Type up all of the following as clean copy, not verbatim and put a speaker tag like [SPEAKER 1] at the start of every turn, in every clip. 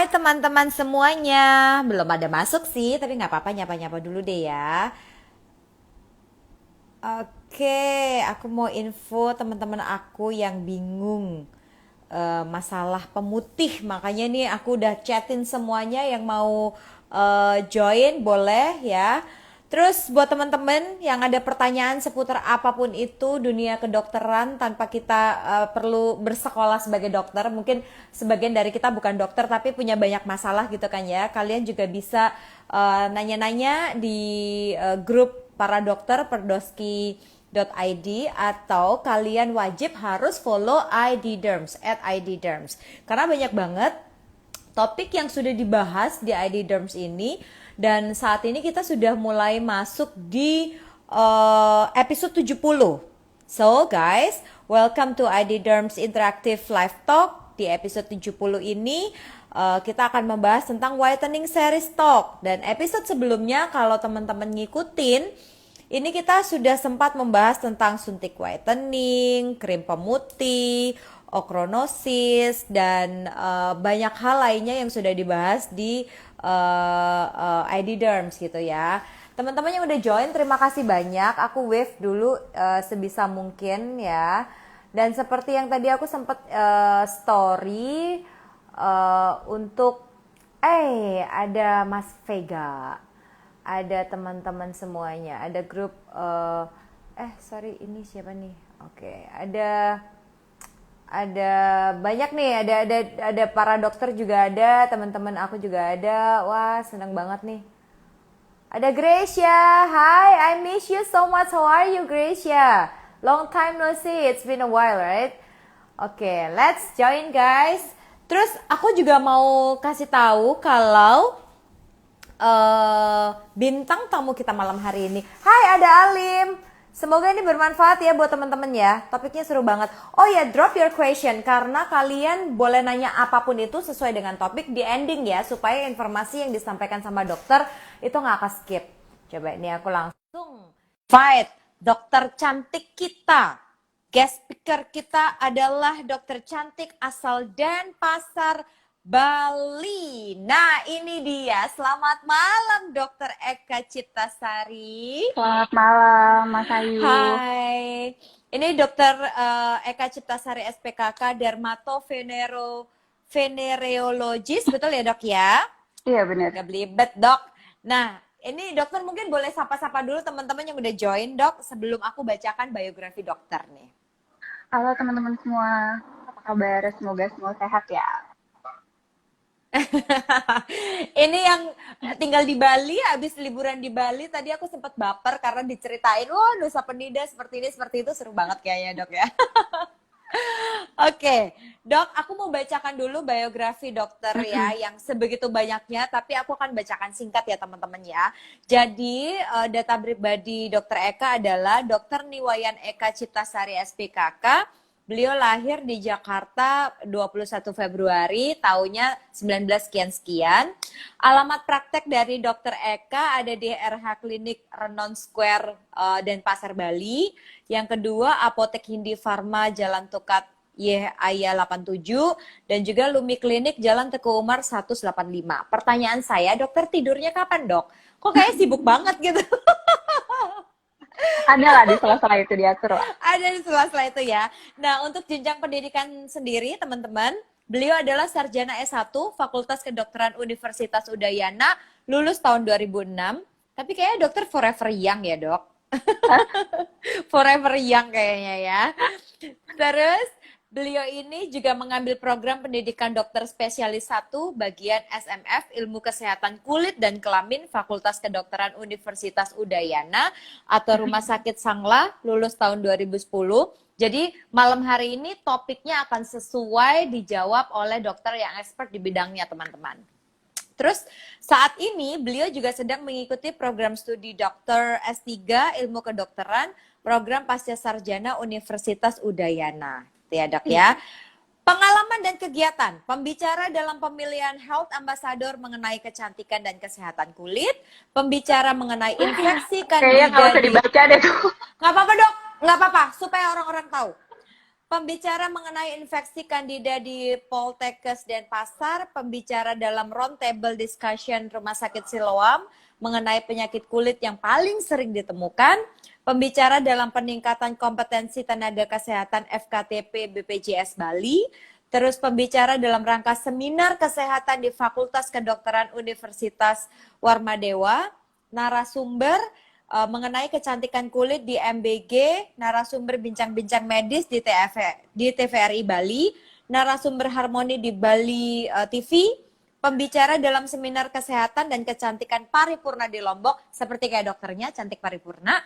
[SPEAKER 1] Hai teman-teman semuanya, belum ada masuk sih, tapi nggak apa-apa nyapa-nyapa dulu deh ya. Oke, aku mau info teman-teman aku yang bingung masalah pemutih, makanya nih aku udah chatin semuanya yang mau join boleh ya. Terus buat teman-teman yang ada pertanyaan seputar apapun itu dunia kedokteran tanpa kita perlu bersekolah sebagai dokter, mungkin sebagian dari kita bukan dokter tapi punya banyak masalah gitu kan ya. Kalian juga bisa nanya-nanya di grup para dokter perdoski.id atau kalian wajib harus follow ID Derms at ID Derms karena banyak banget topik yang sudah dibahas di ID Derms ini dan saat ini kita sudah mulai masuk di episode 70. So guys, welcome to ID Derms Interactive Live Talk. Di episode 70 ini kita akan membahas tentang whitening series talk. Dan episode sebelumnya kalau teman-teman ngikutin, ini kita sudah sempat membahas tentang suntik whitening, krim pemutih, okronosis, dan banyak hal lainnya yang sudah dibahas di ID Derms gitu ya. Teman-teman yang udah join, terima kasih banyak. Aku wave dulu sebisa mungkin ya. Dan seperti yang tadi aku sempat story untuk ada Mas Vega, ada teman-teman semuanya, ada grup sorry ini siapa nih? Oke, ada banyak nih, ada para dokter juga ada, teman-teman aku juga ada. Wah, senang banget nih. Ada Gracia. Hi, I miss you so much. How are you, Gracia? Long time no see. It's been a while, right? Oke, let's join guys. Terus aku juga mau kasih tahu kalau bintang tamu kita malam hari ini. Hai, ada Alim. Semoga ini bermanfaat ya buat teman-teman ya. Topiknya seru banget. Oh ya, drop your question karena kalian boleh nanya apapun itu sesuai dengan topik di ending ya, supaya informasi yang disampaikan sama dokter itu nggak akan skip. Coba ini aku langsung fight dokter cantik kita. Guest speaker kita adalah dokter cantik asal Denpasar, Bali. Nah, ini dia. Selamat malam, Dokter Eka Ciptasari.
[SPEAKER 2] Selamat malam, Mas Ayu.
[SPEAKER 1] Hai. Ini Dokter Eka Ciptasari SPKK Venereologis, betul ya, Dok ya?
[SPEAKER 2] Iya benar.
[SPEAKER 1] Gak belibet, Dok. Nah, ini dokter mungkin boleh sapa-sapa dulu teman-teman yang udah join, Dok, sebelum aku bacakan biografi dokter nih.
[SPEAKER 2] Halo teman-teman semua, apa kabar? Semoga semua sehat ya.
[SPEAKER 1] Ini yang tinggal di Bali, habis liburan di Bali, tadi aku sempat baper karena diceritain, wah Nusa Penida seperti ini, seperti itu, seru banget kayaknya dok ya. Oke, dok, aku mau bacakan dulu biografi dokter ya, yang sebegitu banyaknya, tapi aku akan bacakan singkat ya teman-teman ya. Jadi, data pribadi dokter Eka adalah Dokter Niwayan Eka Ciptasari SPKK. Beliau lahir di Jakarta 21 Februari, tahunnya 19 sekian-sekian. Alamat praktek dari Dokter Eka ada di RH Klinik Renon Square, Denpasar, Bali. Yang kedua, Apotek Hindi Farma Jalan Tukat YAYA 87. Dan juga Lumi Klinik Jalan Teguh Umar 185. Pertanyaan saya, dokter tidurnya kapan dok? Kok kayaknya sibuk banget gitu?
[SPEAKER 2] Ada lah di sela-sela itu diatur lah.
[SPEAKER 1] Ada di sela-sela itu ya. Nah, untuk jenjang pendidikan sendiri, teman-teman, beliau adalah sarjana S1 Fakultas Kedokteran Universitas Udayana, lulus tahun 2006. Tapi kayaknya dokter forever young ya, Dok. Forever young kayaknya ya. Terus, beliau ini juga mengambil program pendidikan dokter spesialis 1 bagian SMF Ilmu Kesehatan Kulit dan Kelamin Fakultas Kedokteran Universitas Udayana atau Rumah Sakit Sanglah, lulus tahun 2010. Jadi malam hari ini topiknya akan sesuai dijawab oleh dokter yang expert di bidangnya teman-teman. Terus saat ini beliau juga sedang mengikuti program studi dokter S3 Ilmu Kedokteran, program Pasca Sarjana Universitas Udayana. Ya dok ya. Pengalaman dan kegiatan, pembicara dalam pemilihan Health Ambassador mengenai kecantikan dan kesehatan kulit, pembicara mengenai infeksi
[SPEAKER 2] Kayaknya
[SPEAKER 1] kandida
[SPEAKER 2] nggak usah dibaca deh tuh.
[SPEAKER 1] Nggak apa-apa dok, nggak apa-apa, supaya orang-orang tahu. pembicara mengenai infeksi Candida di Poltekkes Denpasar, pembicara dalam roundtable discussion Rumah Sakit Siloam mengenai penyakit kulit yang paling sering ditemukan, pembicara dalam peningkatan kompetensi tenaga kesehatan FKTP BPJS Bali, terus pembicara dalam rangka seminar kesehatan di Fakultas Kedokteran Universitas Warmadewa, narasumber mengenai kecantikan kulit di MBG, narasumber bincang-bincang medis di TVRI Bali, narasumber harmoni di Bali TV, pembicara dalam seminar kesehatan dan kecantikan paripurna di Lombok, seperti kayak dokternya, cantik paripurna.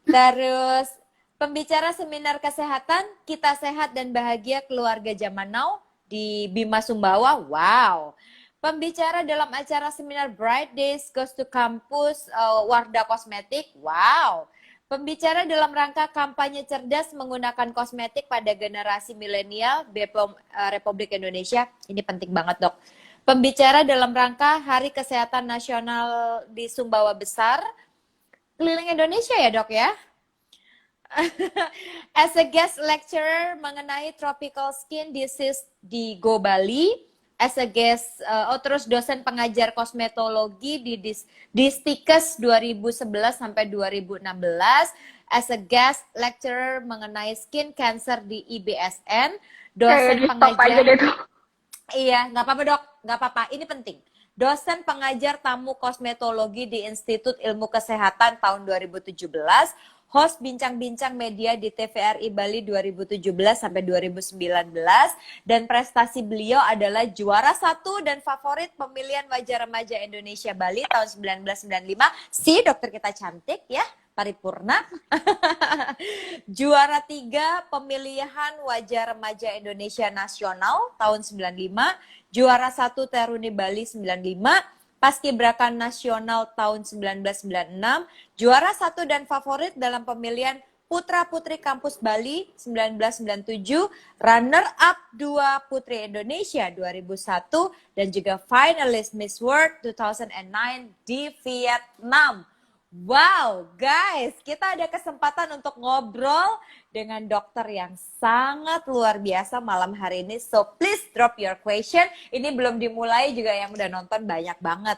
[SPEAKER 1] Terus pembicara seminar kesehatan, kita sehat dan bahagia keluarga zaman now di Bima Sumbawa, wow. Pembicara dalam acara seminar Bright Days Goes to Campus Wardah Kosmetik, wow. Pembicara dalam rangka kampanye cerdas menggunakan kosmetik pada generasi milenial BPOM Republik Indonesia, ini penting banget dok. Pembicara dalam rangka Hari Kesehatan Nasional di Sumbawa Besar, keliling Indonesia ya dok ya. As a guest lecturer mengenai tropical skin disease di Go Bali, as a guest, terus dosen pengajar kosmetologi di Distikes 2011 sampai 2016, as a guest lecturer mengenai skin cancer di IBSN, dosen pengajar. Iya, nggak apa-apa dok, nggak apa-apa. Ini penting. Dosen pengajar tamu kosmetologi di Institut Ilmu Kesehatan tahun 2017, host bincang-bincang media di TVRI Bali 2017 sampai 2019, dan prestasi beliau adalah juara 1 dan favorit pemilihan wajah remaja Indonesia Bali tahun 1995. Si dokter kita cantik ya, paripurna. Juara 3 pemilihan wajah remaja Indonesia Nasional tahun 95, juara 1 Teruni Bali 95, Paskibraka Nasional tahun 1996, juara 1 dan favorit dalam pemilihan Putra Putri Kampus Bali 1997, runner up 2 Putri Indonesia 2001, dan juga finalis Miss World 2009 di Vietnam. Wow, guys, kita ada kesempatan untuk ngobrol dengan dokter yang sangat luar biasa malam hari ini. So, please drop your question. Ini belum dimulai juga yang udah nonton banyak banget.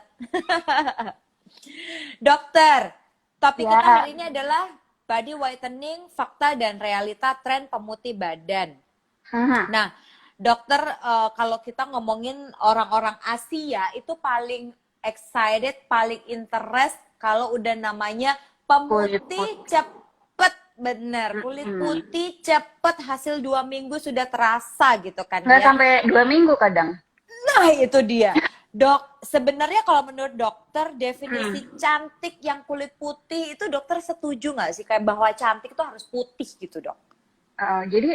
[SPEAKER 1] Dokter, topik kita hari ini adalah body whitening, fakta dan realita tren pemutih badan. Nah, dokter, kalau kita ngomongin orang-orang Asia itu paling excited, paling interest kalau udah namanya pemutih cepet, bener, kulit putih cepet, hasil 2 minggu sudah terasa gitu kan.
[SPEAKER 2] Nggak sampai 2 minggu kadang.
[SPEAKER 1] Nah itu dia. Dok, sebenarnya kalau menurut dokter definisi cantik yang kulit putih itu dokter setuju nggak sih? Kayak bahwa cantik itu harus putih gitu dok?
[SPEAKER 2] Jadi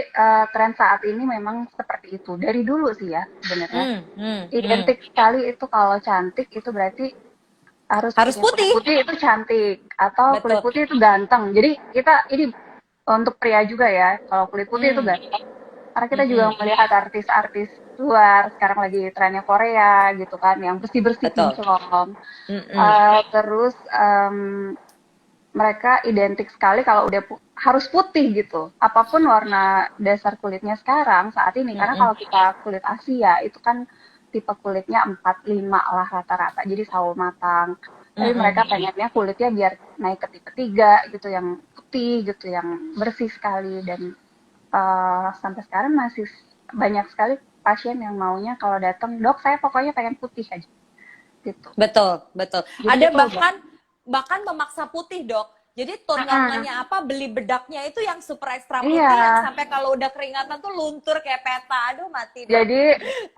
[SPEAKER 2] tren saat ini memang seperti itu. Dari dulu sih ya sebenarnya. Identik sekali itu kalau cantik itu berarti harus
[SPEAKER 1] putih.
[SPEAKER 2] Kulit putih itu cantik atau betul, kulit putih itu ganteng. Jadi kita ini untuk pria juga ya, kalau kulit putih itu ganteng. Karena kita juga melihat artis-artis luar, sekarang lagi trennya Korea gitu kan, yang bersih-bersih kinclong. Terus mereka identik sekali kalau udah harus putih gitu. Apapun warna dasar kulitnya sekarang saat ini, karena kalau kita kulit Asia itu kan tipe kulitnya 4-5 lah rata-rata, jadi sawo matang. Tapi mereka pengennya kulitnya biar naik ke tipe 3 gitu, yang putih gitu, yang bersih sekali. Dan sampai sekarang masih banyak sekali pasien yang maunya kalau datang, dok saya pokoknya pengen putih aja gitu.
[SPEAKER 1] Betul. Jadi ada bahkan memaksa putih dok. Jadi tone warnanya apa, beli bedaknya itu yang super ekstra putih, yang sampai kalau udah keringatan tuh luntur kayak peta. Aduh mati dok.
[SPEAKER 2] Jadi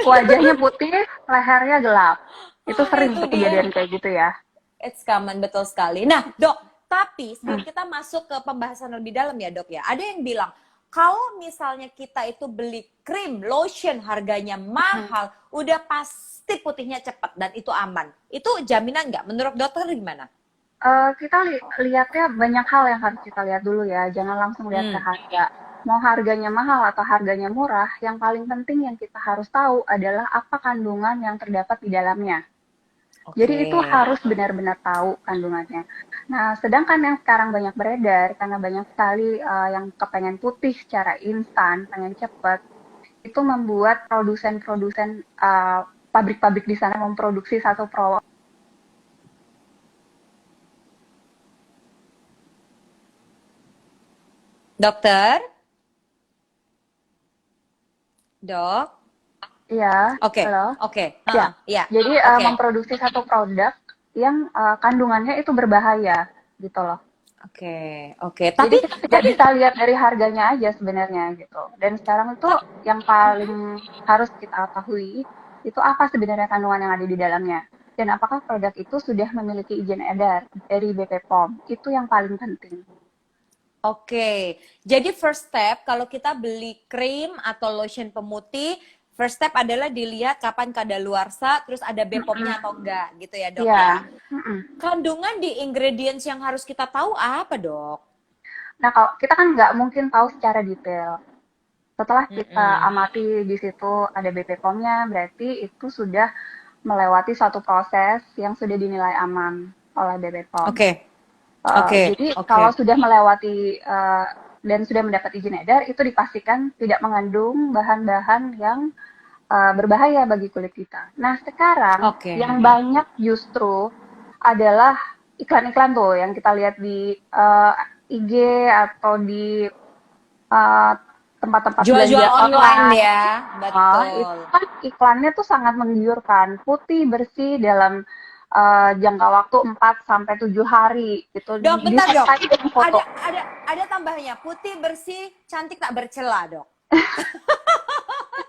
[SPEAKER 2] wajahnya putih, lehernya gelap. Itu sering tuh kejadian kayak gitu ya.
[SPEAKER 1] It's common, betul sekali. Nah dok, tapi sebelum kita masuk ke pembahasan lebih dalam ya dok ya, ada yang bilang kalau misalnya kita itu beli krim, lotion harganya mahal, udah pasti putihnya cepat dan itu aman. Itu jaminan nggak? Menurut dokter gimana?
[SPEAKER 2] Kita lihatnya banyak hal yang harus kita lihat dulu ya. Jangan langsung lihat ke harga. Mau harganya mahal atau harganya murah, yang paling penting yang kita harus tahu adalah apa kandungan yang terdapat di dalamnya. Jadi itu harus benar-benar tahu kandungannya. Nah, sedangkan yang sekarang banyak beredar, karena banyak sekali yang kepengen putih secara instan, pengen cepet, itu membuat produsen-produsen pabrik-pabrik di sana memproduksi satu
[SPEAKER 1] Dokter, dok.
[SPEAKER 2] ya,
[SPEAKER 1] Oke,
[SPEAKER 2] halo.
[SPEAKER 1] oke,
[SPEAKER 2] Ya,
[SPEAKER 1] heeh, ya,
[SPEAKER 2] jadi
[SPEAKER 1] oke,
[SPEAKER 2] memproduksi satu produk yang kandungannya itu berbahaya gitu loh.
[SPEAKER 1] oke, oke.
[SPEAKER 2] Jadi
[SPEAKER 1] Tapi,
[SPEAKER 2] kita tidak
[SPEAKER 1] tapi,
[SPEAKER 2] bisa lihat dari harganya aja sebenarnya gitu. Dan sekarang itu
[SPEAKER 1] ta-
[SPEAKER 2] yang paling harus kita ketahui itu apa sebenarnya kandungan yang ada di dalamnya. Dan apakah produk itu sudah memiliki izin edar dari BPOM. Itu yang paling penting.
[SPEAKER 1] oke. Jadi first step kalau kita beli krim atau lotion pemutih, first step adalah dilihat kapan kadaluarsa, terus ada BPOM-nya atau enggak, gitu ya dok ya.
[SPEAKER 2] Iya. Mm-mm.
[SPEAKER 1] Kandungan di ingredients yang harus kita tahu apa dok?
[SPEAKER 2] Nah, kalau kita kan nggak mungkin tahu secara detail. Setelah kita
[SPEAKER 1] Mm-mm.
[SPEAKER 2] amati di situ ada BPOM-nya, berarti itu sudah melewati suatu proses yang sudah dinilai aman oleh BPOM.
[SPEAKER 1] Oke, oke,
[SPEAKER 2] Jadi
[SPEAKER 1] oke.
[SPEAKER 2] kalau sudah melewati dan sudah mendapat izin edar, itu dipastikan tidak mengandung bahan-bahan yang berbahaya bagi kulit kita. Nah, sekarang
[SPEAKER 1] Oke.
[SPEAKER 2] yang banyak justru adalah iklan-iklan tuh yang kita lihat di IG atau di eh, tempat-tempat belanja
[SPEAKER 1] Jual-jual online
[SPEAKER 2] online.
[SPEAKER 1] ya,
[SPEAKER 2] Itu
[SPEAKER 1] betul.
[SPEAKER 2] kan iklannya tuh sangat menggiurkan, putih bersih dalam jangka waktu 4 sampai 7 hari gitu.
[SPEAKER 1] Dok, bentar dok.
[SPEAKER 2] Disertai dengan foto.
[SPEAKER 1] Ada tambahnya. Putih, bersih, cantik tak bercela, dok.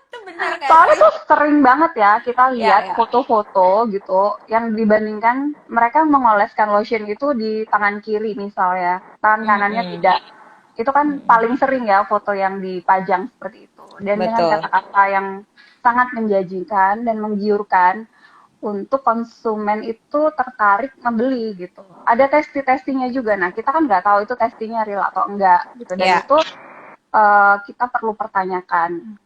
[SPEAKER 1] Itu benar gak
[SPEAKER 2] Soalnya
[SPEAKER 1] sih?
[SPEAKER 2] tuh sering banget ya kita
[SPEAKER 1] Ya,
[SPEAKER 2] lihat
[SPEAKER 1] ya.
[SPEAKER 2] foto-foto gitu yang dibandingkan mereka mengoleskan lotion itu di tangan kiri misalnya, tangan kanannya
[SPEAKER 1] Mm-mm.
[SPEAKER 2] tidak. Itu kan
[SPEAKER 1] Mm-mm.
[SPEAKER 2] paling sering ya foto yang dipajang seperti itu. Dan dengan
[SPEAKER 1] Betul.
[SPEAKER 2] kata-kata yang sangat menjanjikan dan menggiurkan untuk konsumen itu tertarik membeli gitu. Ada testi-testinya juga. Nah, kita kan nggak tahu itu testinya real atau enggak gitu. Dan
[SPEAKER 1] Ya,
[SPEAKER 2] itu kita perlu pertanyakan.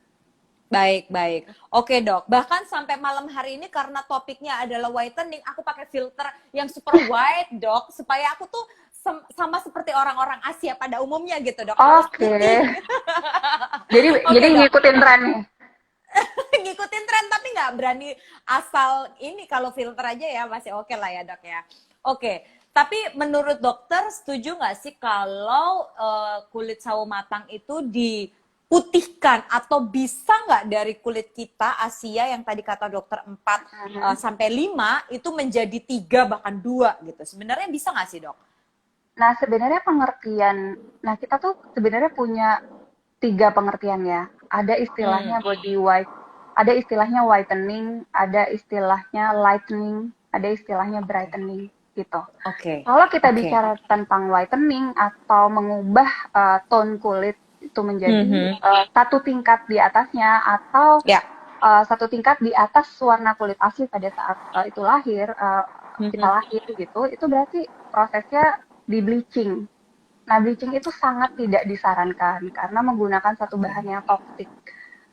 [SPEAKER 1] baik, baik. Oke, dok. Bahkan sampai malam hari ini karena topiknya adalah whitening, aku pakai filter yang super white, dok, supaya aku tuh sama seperti orang-orang Asia pada umumnya gitu, dok. Harus
[SPEAKER 2] Oke.
[SPEAKER 1] putih.
[SPEAKER 2] Jadi
[SPEAKER 1] Oke, dok.
[SPEAKER 2] ngikutin tren nih.
[SPEAKER 1] Ngikutin tren tapi nggak berani asal ini, kalau filter aja ya masih oke lah ya dok ya. Oke, tapi menurut dokter setuju nggak sih kalau kulit sawo matang itu diputihkan atau bisa nggak dari kulit kita Asia yang tadi kata dokter 4 sampai 5 itu menjadi 3 bahkan 2 gitu. Sebenarnya bisa nggak sih dok?
[SPEAKER 2] Nah, sebenarnya pengertian, nah kita tuh sebenarnya punya 3 pengertian ya. Ada
[SPEAKER 1] Hmm,
[SPEAKER 2] istilahnya body white, ada istilahnya whitening, ada istilahnya lightening, ada istilahnya
[SPEAKER 1] oke,
[SPEAKER 2] brightening gitu.
[SPEAKER 1] oke,
[SPEAKER 2] Kalau kita
[SPEAKER 1] oke.
[SPEAKER 2] bicara tentang whitening atau mengubah tone kulit itu menjadi
[SPEAKER 1] Mhm.
[SPEAKER 2] satu tingkat di atasnya atau
[SPEAKER 1] Ya.
[SPEAKER 2] satu tingkat di atas warna kulit asli pada saat itu lahir, kita
[SPEAKER 1] Mhm.
[SPEAKER 2] lahir gitu, itu berarti prosesnya di bleaching. Nah, bleaching itu sangat tidak disarankan karena menggunakan satu bahan
[SPEAKER 1] Oke.
[SPEAKER 2] yang toksik.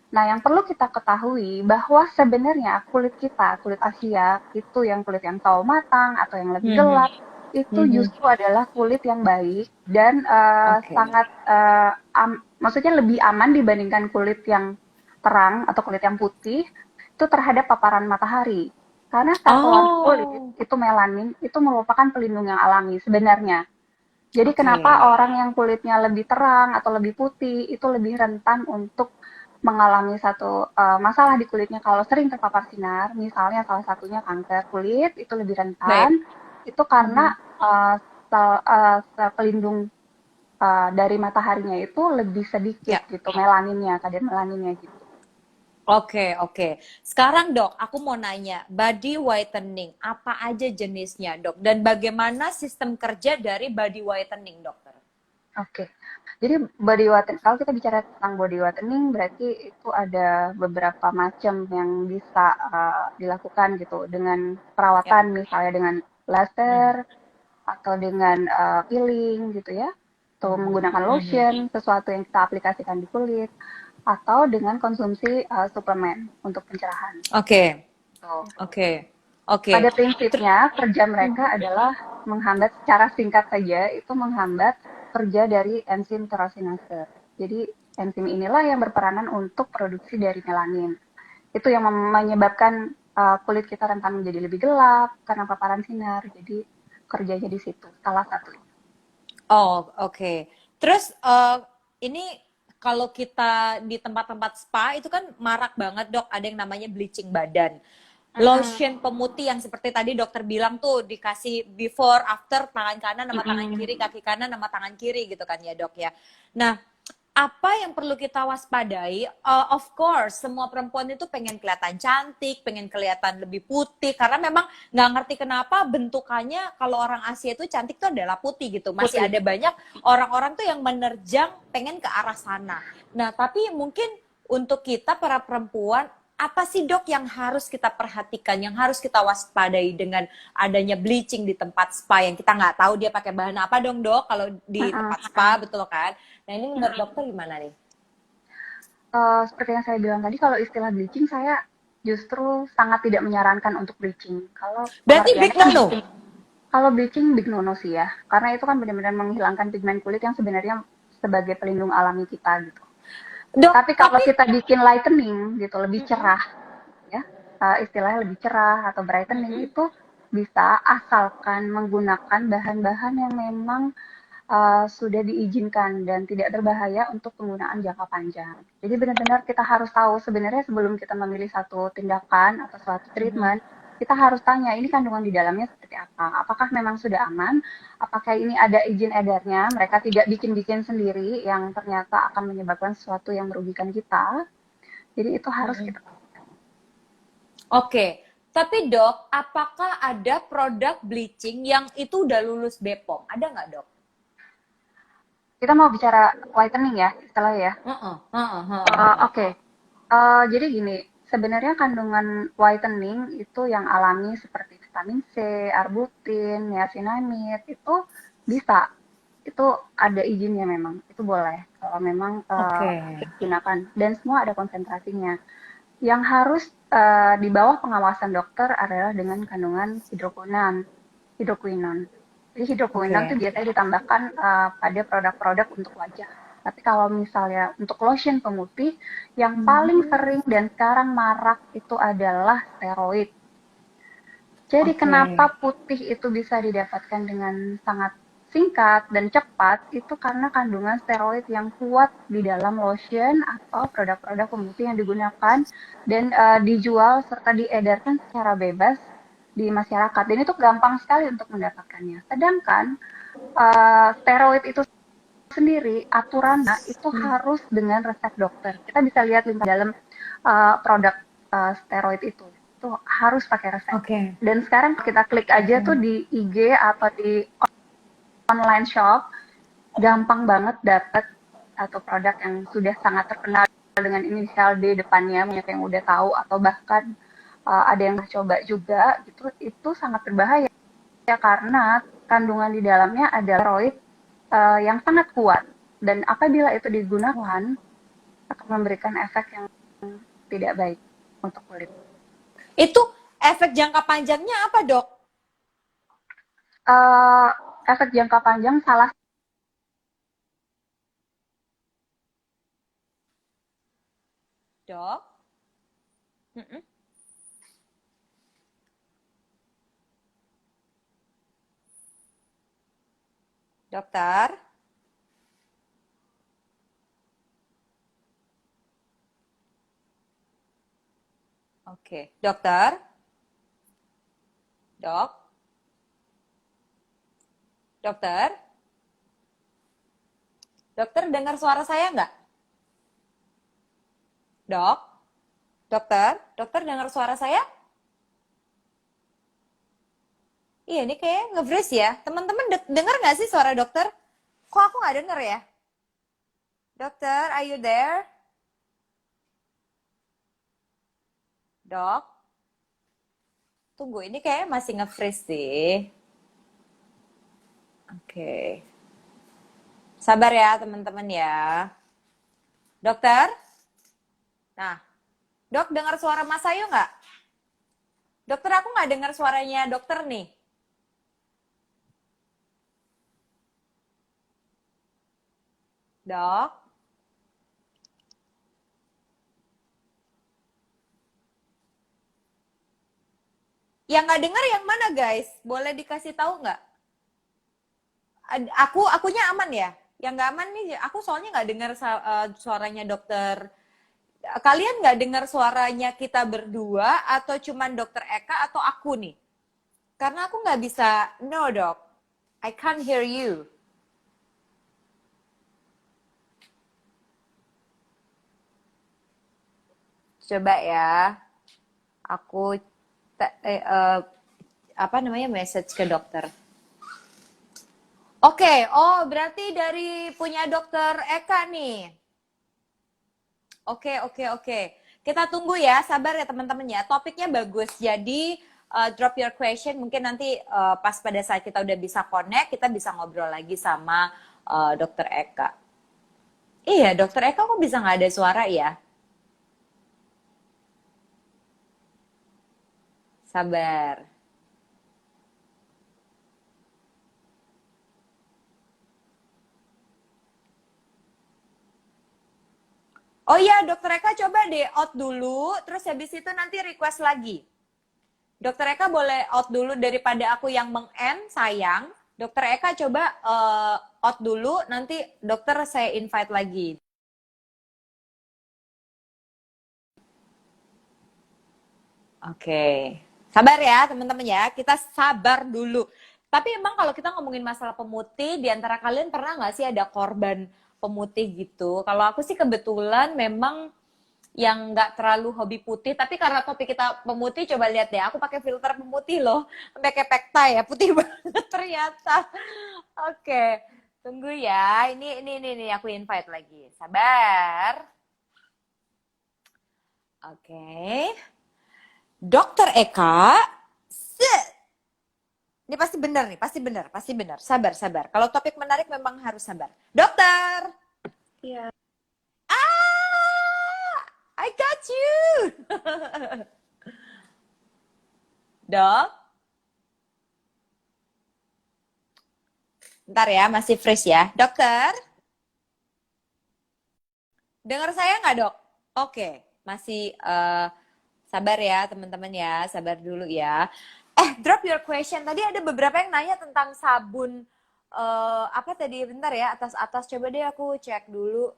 [SPEAKER 2] Nah, yang perlu kita ketahui bahwa sebenarnya kulit kita, kulit Asia, itu yang kulit yang sawo matang atau yang lebih
[SPEAKER 1] Mhm.
[SPEAKER 2] gelap, itu
[SPEAKER 1] Mhm.
[SPEAKER 2] justru adalah kulit yang baik dan
[SPEAKER 1] Oke.
[SPEAKER 2] sangat, maksudnya lebih aman dibandingkan kulit yang terang atau kulit yang putih, itu terhadap paparan matahari. Karena sel pewarna kulit,
[SPEAKER 1] Oh,
[SPEAKER 2] itu melanin, itu merupakan pelindung yang alami sebenarnya. Jadi
[SPEAKER 1] oke.
[SPEAKER 2] kenapa orang yang kulitnya lebih terang atau lebih putih itu lebih rentan untuk mengalami satu masalah di kulitnya kalau sering terpapar sinar, misalnya salah satunya kanker kulit itu lebih
[SPEAKER 1] Baik.
[SPEAKER 2] rentan, itu karena
[SPEAKER 1] Mhm.
[SPEAKER 2] sel pelindung dari mataharinya itu lebih sedikit
[SPEAKER 1] Ya.
[SPEAKER 2] gitu melaninnya, kadar melaninnya gitu.
[SPEAKER 1] Oke, oke. Sekarang dok, aku mau nanya, body whitening, apa aja jenisnya dok? Dan bagaimana sistem kerja dari body whitening dokter?
[SPEAKER 2] Oke. Jadi body whitening, kalau kita bicara tentang body whitening berarti itu ada beberapa macam yang bisa dilakukan gitu dengan
[SPEAKER 1] Ya.
[SPEAKER 2] perawatan misalnya dengan laser
[SPEAKER 1] Mhm.
[SPEAKER 2] atau dengan peeling gitu ya, atau
[SPEAKER 1] Mhm.
[SPEAKER 2] menggunakan
[SPEAKER 1] Mhm.
[SPEAKER 2] lotion, sesuatu yang kita aplikasikan di kulit, atau dengan konsumsi suplemen untuk pencerahan.
[SPEAKER 1] Oke,
[SPEAKER 2] Tuh.
[SPEAKER 1] oke, oke.
[SPEAKER 2] Pada
[SPEAKER 1] Ter-
[SPEAKER 2] prinsipnya kerja mereka adalah menghambat secara singkat saja itu menghambat kerja dari enzim tyrosinase. Jadi enzim inilah yang berperanan untuk produksi dari melanin. Itu yang menyebabkan kulit kita rentan menjadi lebih gelap karena paparan sinar. Jadi kerjanya di situ salah satu.
[SPEAKER 1] Oh, oke. Terus ini kalau kita di tempat-tempat spa itu kan marak banget dok, ada yang namanya bleaching badan. Lotion pemutih yang seperti tadi dokter bilang tuh dikasih before after tangan kanan sama tangan kiri, kaki kanan sama tangan kiri gitu kan ya dok ya. Nah, apa yang perlu kita waspadai? Of course, semua perempuan itu pengen kelihatan cantik, pengen kelihatan lebih putih, karena memang nggak ngerti kenapa bentukannya kalau orang Asia itu cantik itu adalah putih gitu. Masih ada banyak orang-orang tuh yang menerjang pengen ke arah sana. Nah, tapi mungkin untuk kita para perempuan, apa sih dok yang harus kita perhatikan, yang harus kita waspadai dengan adanya bleaching di tempat spa yang kita nggak tahu dia pakai bahan apa dong dok kalau di tempat spa, betul kan? Nah ini menurut dokter gimana nih?
[SPEAKER 2] Seperti yang saya bilang tadi, kalau istilah bleaching saya justru sangat tidak menyarankan untuk bleaching. Kalau
[SPEAKER 1] Berarti big
[SPEAKER 2] pengertiannya kan
[SPEAKER 1] no-no?
[SPEAKER 2] kalau bleaching big no-no sih ya, karena itu kan benar-benar menghilangkan pigmen kulit yang sebenarnya sebagai pelindung alami kita gitu.
[SPEAKER 1] Dok,
[SPEAKER 2] Tapi kalau
[SPEAKER 1] tapi
[SPEAKER 2] kita bikin lightening gitu, lebih cerah ya, istilahnya lebih cerah atau brightening itu bisa asalkan menggunakan bahan-bahan yang memang sudah diizinkan dan tidak berbahaya untuk penggunaan jangka panjang. Jadi benar-benar kita harus tahu sebenarnya sebelum kita memilih satu tindakan atau suatu treatment, kita harus tanya ini kandungan di dalamnya seperti apa. Apakah memang sudah aman? Apakah ini ada izin edarnya? Mereka tidak bikin-bikin sendiri yang ternyata akan menyebabkan sesuatu yang merugikan kita. Jadi itu harus kita.
[SPEAKER 1] oke. Tapi dok, apakah ada produk bleaching yang itu udah lulus BPOM? Ada nggak dok?
[SPEAKER 2] Kita mau bicara whitening ya, istilahnya ya. Oke. Jadi gini, sebenarnya kandungan whitening itu yang alami seperti vitamin C, arbutin, niacinamide itu bisa. Itu ada izinnya memang. Itu boleh kalau memang
[SPEAKER 1] Oke.
[SPEAKER 2] digunakan dan semua ada konsentrasinya. Yang harus di bawah pengawasan dokter adalah dengan kandungan hidroquinon. Jadi hidroquinon itu
[SPEAKER 1] Oke.
[SPEAKER 2] biasanya ditambahkan pada produk-produk untuk wajah. Tapi kalau misalnya untuk lotion pemutih, yang paling sering dan sekarang marak itu adalah steroid. Jadi
[SPEAKER 1] Oke.
[SPEAKER 2] kenapa putih itu bisa didapatkan dengan sangat singkat dan cepat, itu karena kandungan steroid yang kuat di dalam lotion atau produk-produk pemutih yang digunakan dan dijual serta diedarkan secara bebas di masyarakat. Dan itu gampang sekali untuk mendapatkannya. Sedangkan steroid itu sendiri aturannya itu harus dengan resep dokter. Kita bisa lihat link dalam produk steroid itu harus pakai resep.
[SPEAKER 1] Oke.
[SPEAKER 2] Dan sekarang kita klik aja tuh di IG atau di online shop, gampang banget dapat atau produk yang sudah sangat terkenal dengan inisial D depannya, banyak yang udah tahu atau bahkan ada yang coba juga gitu, itu sangat berbahaya ya karena kandungan di dalamnya ada steroid yang sangat kuat dan apabila itu digunakan akan memberikan efek yang tidak baik untuk kulit.
[SPEAKER 1] Itu efek jangka panjangnya apa dok?
[SPEAKER 2] Uh, Efek jangka panjang salah.
[SPEAKER 1] Dok? Mm-mm. Dokter? Oke. Dokter? Dok? Dokter? Dokter dengar suara saya nggak? Dok? Dokter? Dokter dengar suara saya? Iya, ini kayak nge-freeze ya. Teman-teman dengar nggak sih suara dokter? Kok aku nggak denger ya? Dokter, are you there? Dok? Tunggu, ini kayak masih nge-freeze sih. Oke. Sabar ya teman-teman ya. Dokter? Nah, dok dengar suara Mas Ayu nggak? Dokter, aku nggak dengar suaranya dokter nih. Dok? Yang nggak dengar yang mana guys? Boleh dikasih tahu nggak? Akunya aman ya? Yang nggak aman nih, aku soalnya nggak dengar suaranya dokter. Kalian nggak dengar suaranya kita berdua atau cuman dokter Eka atau aku nih? Karena aku nggak bisa, no dok, I can't hear you. Coba ya, aku apa namanya message ke dokter. Oke, oh berarti dari punya dokter Eka nih. Oke. Kita tunggu ya, sabar ya teman-teman ya. Topiknya bagus. Jadi drop your question. Mungkin nanti pas pada saat kita udah bisa connect, kita bisa ngobrol lagi sama dokter Eka. Iya, dokter Eka kok bisa nggak ada suara ya? Sabar. Oh iya, dokter Eka coba deh out dulu, terus habis itu nanti request lagi. Dokter Eka boleh out dulu daripada aku yang meng-end, sayang. Dokter Eka coba out dulu, nanti dokter saya invite lagi. Oke. Sabar ya teman-teman ya, kita sabar dulu. Tapi emang kalau kita ngomongin masalah pemutih, di antara kalian pernah nggak sih ada korban pemutih gitu? Kalau aku sih kebetulan memang yang nggak terlalu hobi putih, tapi karena topik kita pemutih, coba lihat deh, aku pakai filter pemutih loh, sampai kayak pekta ya, putih banget ternyata. Oke, tunggu ya, ini aku invite lagi, sabar. Oke, Dokter Eka, set. Ini pasti benar nih, pasti benar. Sabar. Kalau topik menarik memang harus sabar. Dokter,
[SPEAKER 2] Iya.
[SPEAKER 1] I got you. Dok, ntar ya, masih fresh ya. Dokter, dengar saya nggak dok? Oke, masih sabar ya teman-teman ya, sabar dulu ya. Drop your question. Tadi ada beberapa yang nanya tentang sabun apa tadi? Bentar ya, atas-atas coba deh aku cek dulu.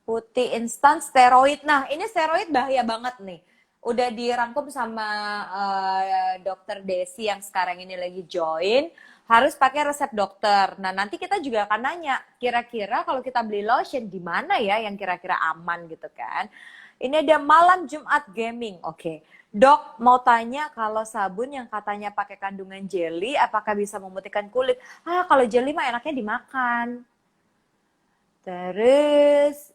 [SPEAKER 1] Putih instan steroid. Nah, ini steroid bahaya banget nih. Udah dirangkum sama dokter Desi yang sekarang ini lagi join. Harus pakai resep dokter. Nah, nanti kita juga akan nanya, kira-kira kalau kita beli lotion di mana ya yang kira-kira aman gitu kan. Ini ada malam Jumat gaming. Oke. Dok, mau tanya kalau sabun yang katanya pakai kandungan jelly, apakah bisa memutihkan kulit? Kalau jelly mah enaknya dimakan. Terus,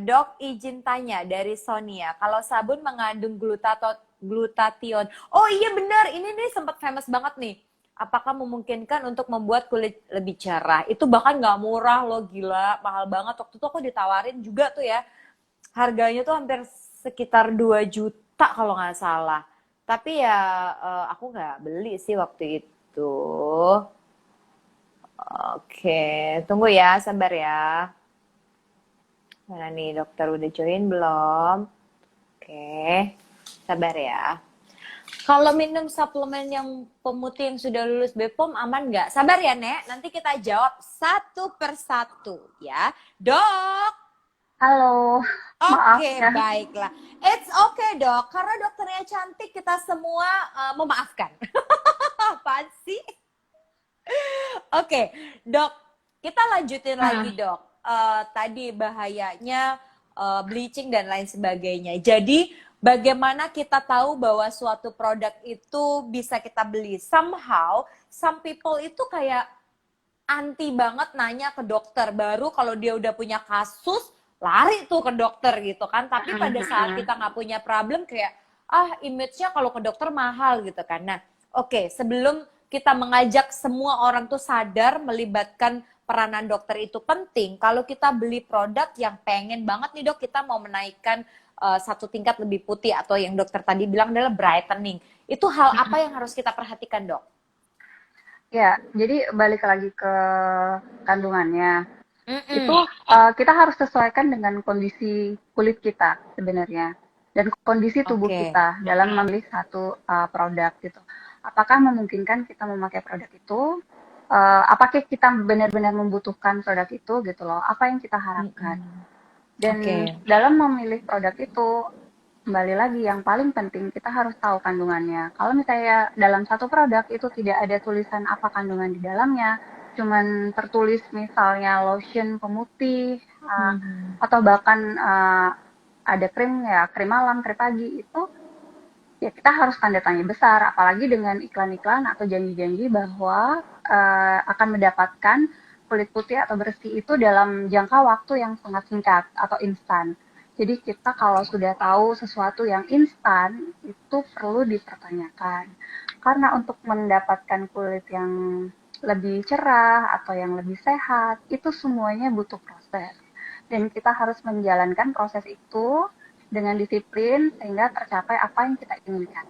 [SPEAKER 1] Dok izin tanya dari Sonia, kalau sabun mengandung glutathione. Oh iya benar, ini nih sempat famous banget nih. Apakah memungkinkan untuk membuat kulit lebih cerah? Itu bahkan nggak murah loh, gila, mahal banget. Waktu itu aku ditawarin juga tuh ya, harganya tuh hampir sekitar 2 juta kalau nggak salah. Tapi ya aku nggak beli sih waktu itu. Oke, tunggu ya, sabar ya. Mana nih dokter udah join belum? Oke, sabar ya. Kalau minum suplemen yang pemutih yang sudah lulus BPOM aman nggak? Sabar ya Nek, nanti kita jawab satu persatu ya. Dok,
[SPEAKER 2] Halo, maaf
[SPEAKER 1] oke
[SPEAKER 2] ya.
[SPEAKER 1] baiklah. It's okay dok, karena dokternya cantik kita semua memaafkan. Apaan sih? Oke, dok, kita lanjutin lagi dok. Tadi bahayanya bleaching dan lain sebagainya. Jadi bagaimana kita tahu bahwa suatu produk itu bisa kita beli? Somehow, some people itu kayak anti banget nanya ke dokter. Baru kalau dia udah punya kasus, lari tuh ke dokter gitu kan. Tapi pada saat kita nggak punya problem kayak, image-nya kalau ke dokter mahal gitu kan. Nah, oke, sebelum kita mengajak semua orang tuh sadar melibatkan peranan dokter itu penting. Kalau kita beli produk yang pengen banget nih dok, kita mau menaikkan satu tingkat lebih putih atau yang dokter tadi bilang adalah brightening. Itu hal apa yang harus kita perhatikan dok?
[SPEAKER 2] Ya, jadi balik lagi ke kandungannya. itu
[SPEAKER 1] Mm-mm.
[SPEAKER 2] kita harus sesuaikan dengan kondisi kulit kita sebenarnya dan kondisi tubuh
[SPEAKER 1] Oke.
[SPEAKER 2] kita dalam memilih satu produk gitu. Apakah memungkinkan kita memakai produk itu? Apakah kita benar-benar membutuhkan produk itu gitu loh? Apa yang kita harapkan?
[SPEAKER 1] Mm-mm.
[SPEAKER 2] Dan
[SPEAKER 1] Oke.
[SPEAKER 2] dalam memilih produk itu, kembali lagi yang paling penting kita harus tahu kandungannya. Kalau misalnya dalam satu produk itu tidak ada tulisan apa kandungan di dalamnya, cuman tertulis misalnya lotion pemutih
[SPEAKER 1] Mhm.
[SPEAKER 2] atau bahkan ada krim ya, krim malam, krim pagi itu ya kita harus tanda tanya besar, apalagi dengan iklan-iklan atau janji-janji bahwa akan mendapatkan kulit putih atau bersih itu dalam jangka waktu yang sangat singkat atau instan. Jadi kita kalau
[SPEAKER 1] Oke.
[SPEAKER 2] sudah tahu sesuatu yang instan itu perlu dipertanyakan. Karena untuk mendapatkan kulit yang lebih cerah atau yang lebih sehat itu semuanya butuh proses. Dan kita harus menjalankan proses itu dengan disiplin sehingga tercapai apa yang kita inginkan.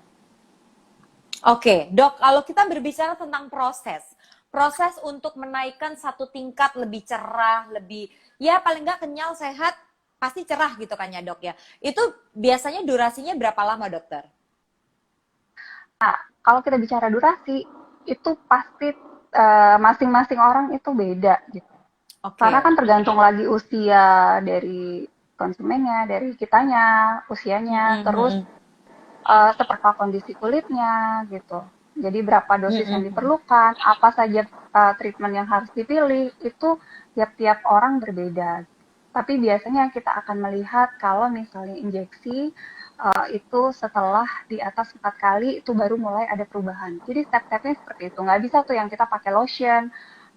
[SPEAKER 1] Oke, Dok, kalau kita berbicara tentang proses, proses untuk menaikkan satu tingkat lebih cerah, lebih ya paling nggak kenyal, sehat, pasti cerah gitu kan ya, Dok ya. Itu biasanya durasinya berapa lama, dokter?
[SPEAKER 2] Nah, kalau kita bicara durasi, itu pasti masing-masing orang itu beda gitu. Karena
[SPEAKER 1] Oke.
[SPEAKER 2] kan tergantung lagi usia dari konsumennya, dari kitanya, usianya,
[SPEAKER 1] Mm-mm,
[SPEAKER 2] terus
[SPEAKER 1] mm-mm,
[SPEAKER 2] seperti kondisi kulitnya gitu. Jadi berapa dosis yang
[SPEAKER 1] mm-mm.
[SPEAKER 2] diperlukan, apa saja treatment yang harus dipilih, itu tiap-tiap orang berbeda. Tapi biasanya kita akan melihat kalau misalnya injeksi itu setelah di atas 4 kali itu baru mulai ada perubahan. Jadi step-stepnya seperti itu. Nggak bisa tuh yang kita pakai lotion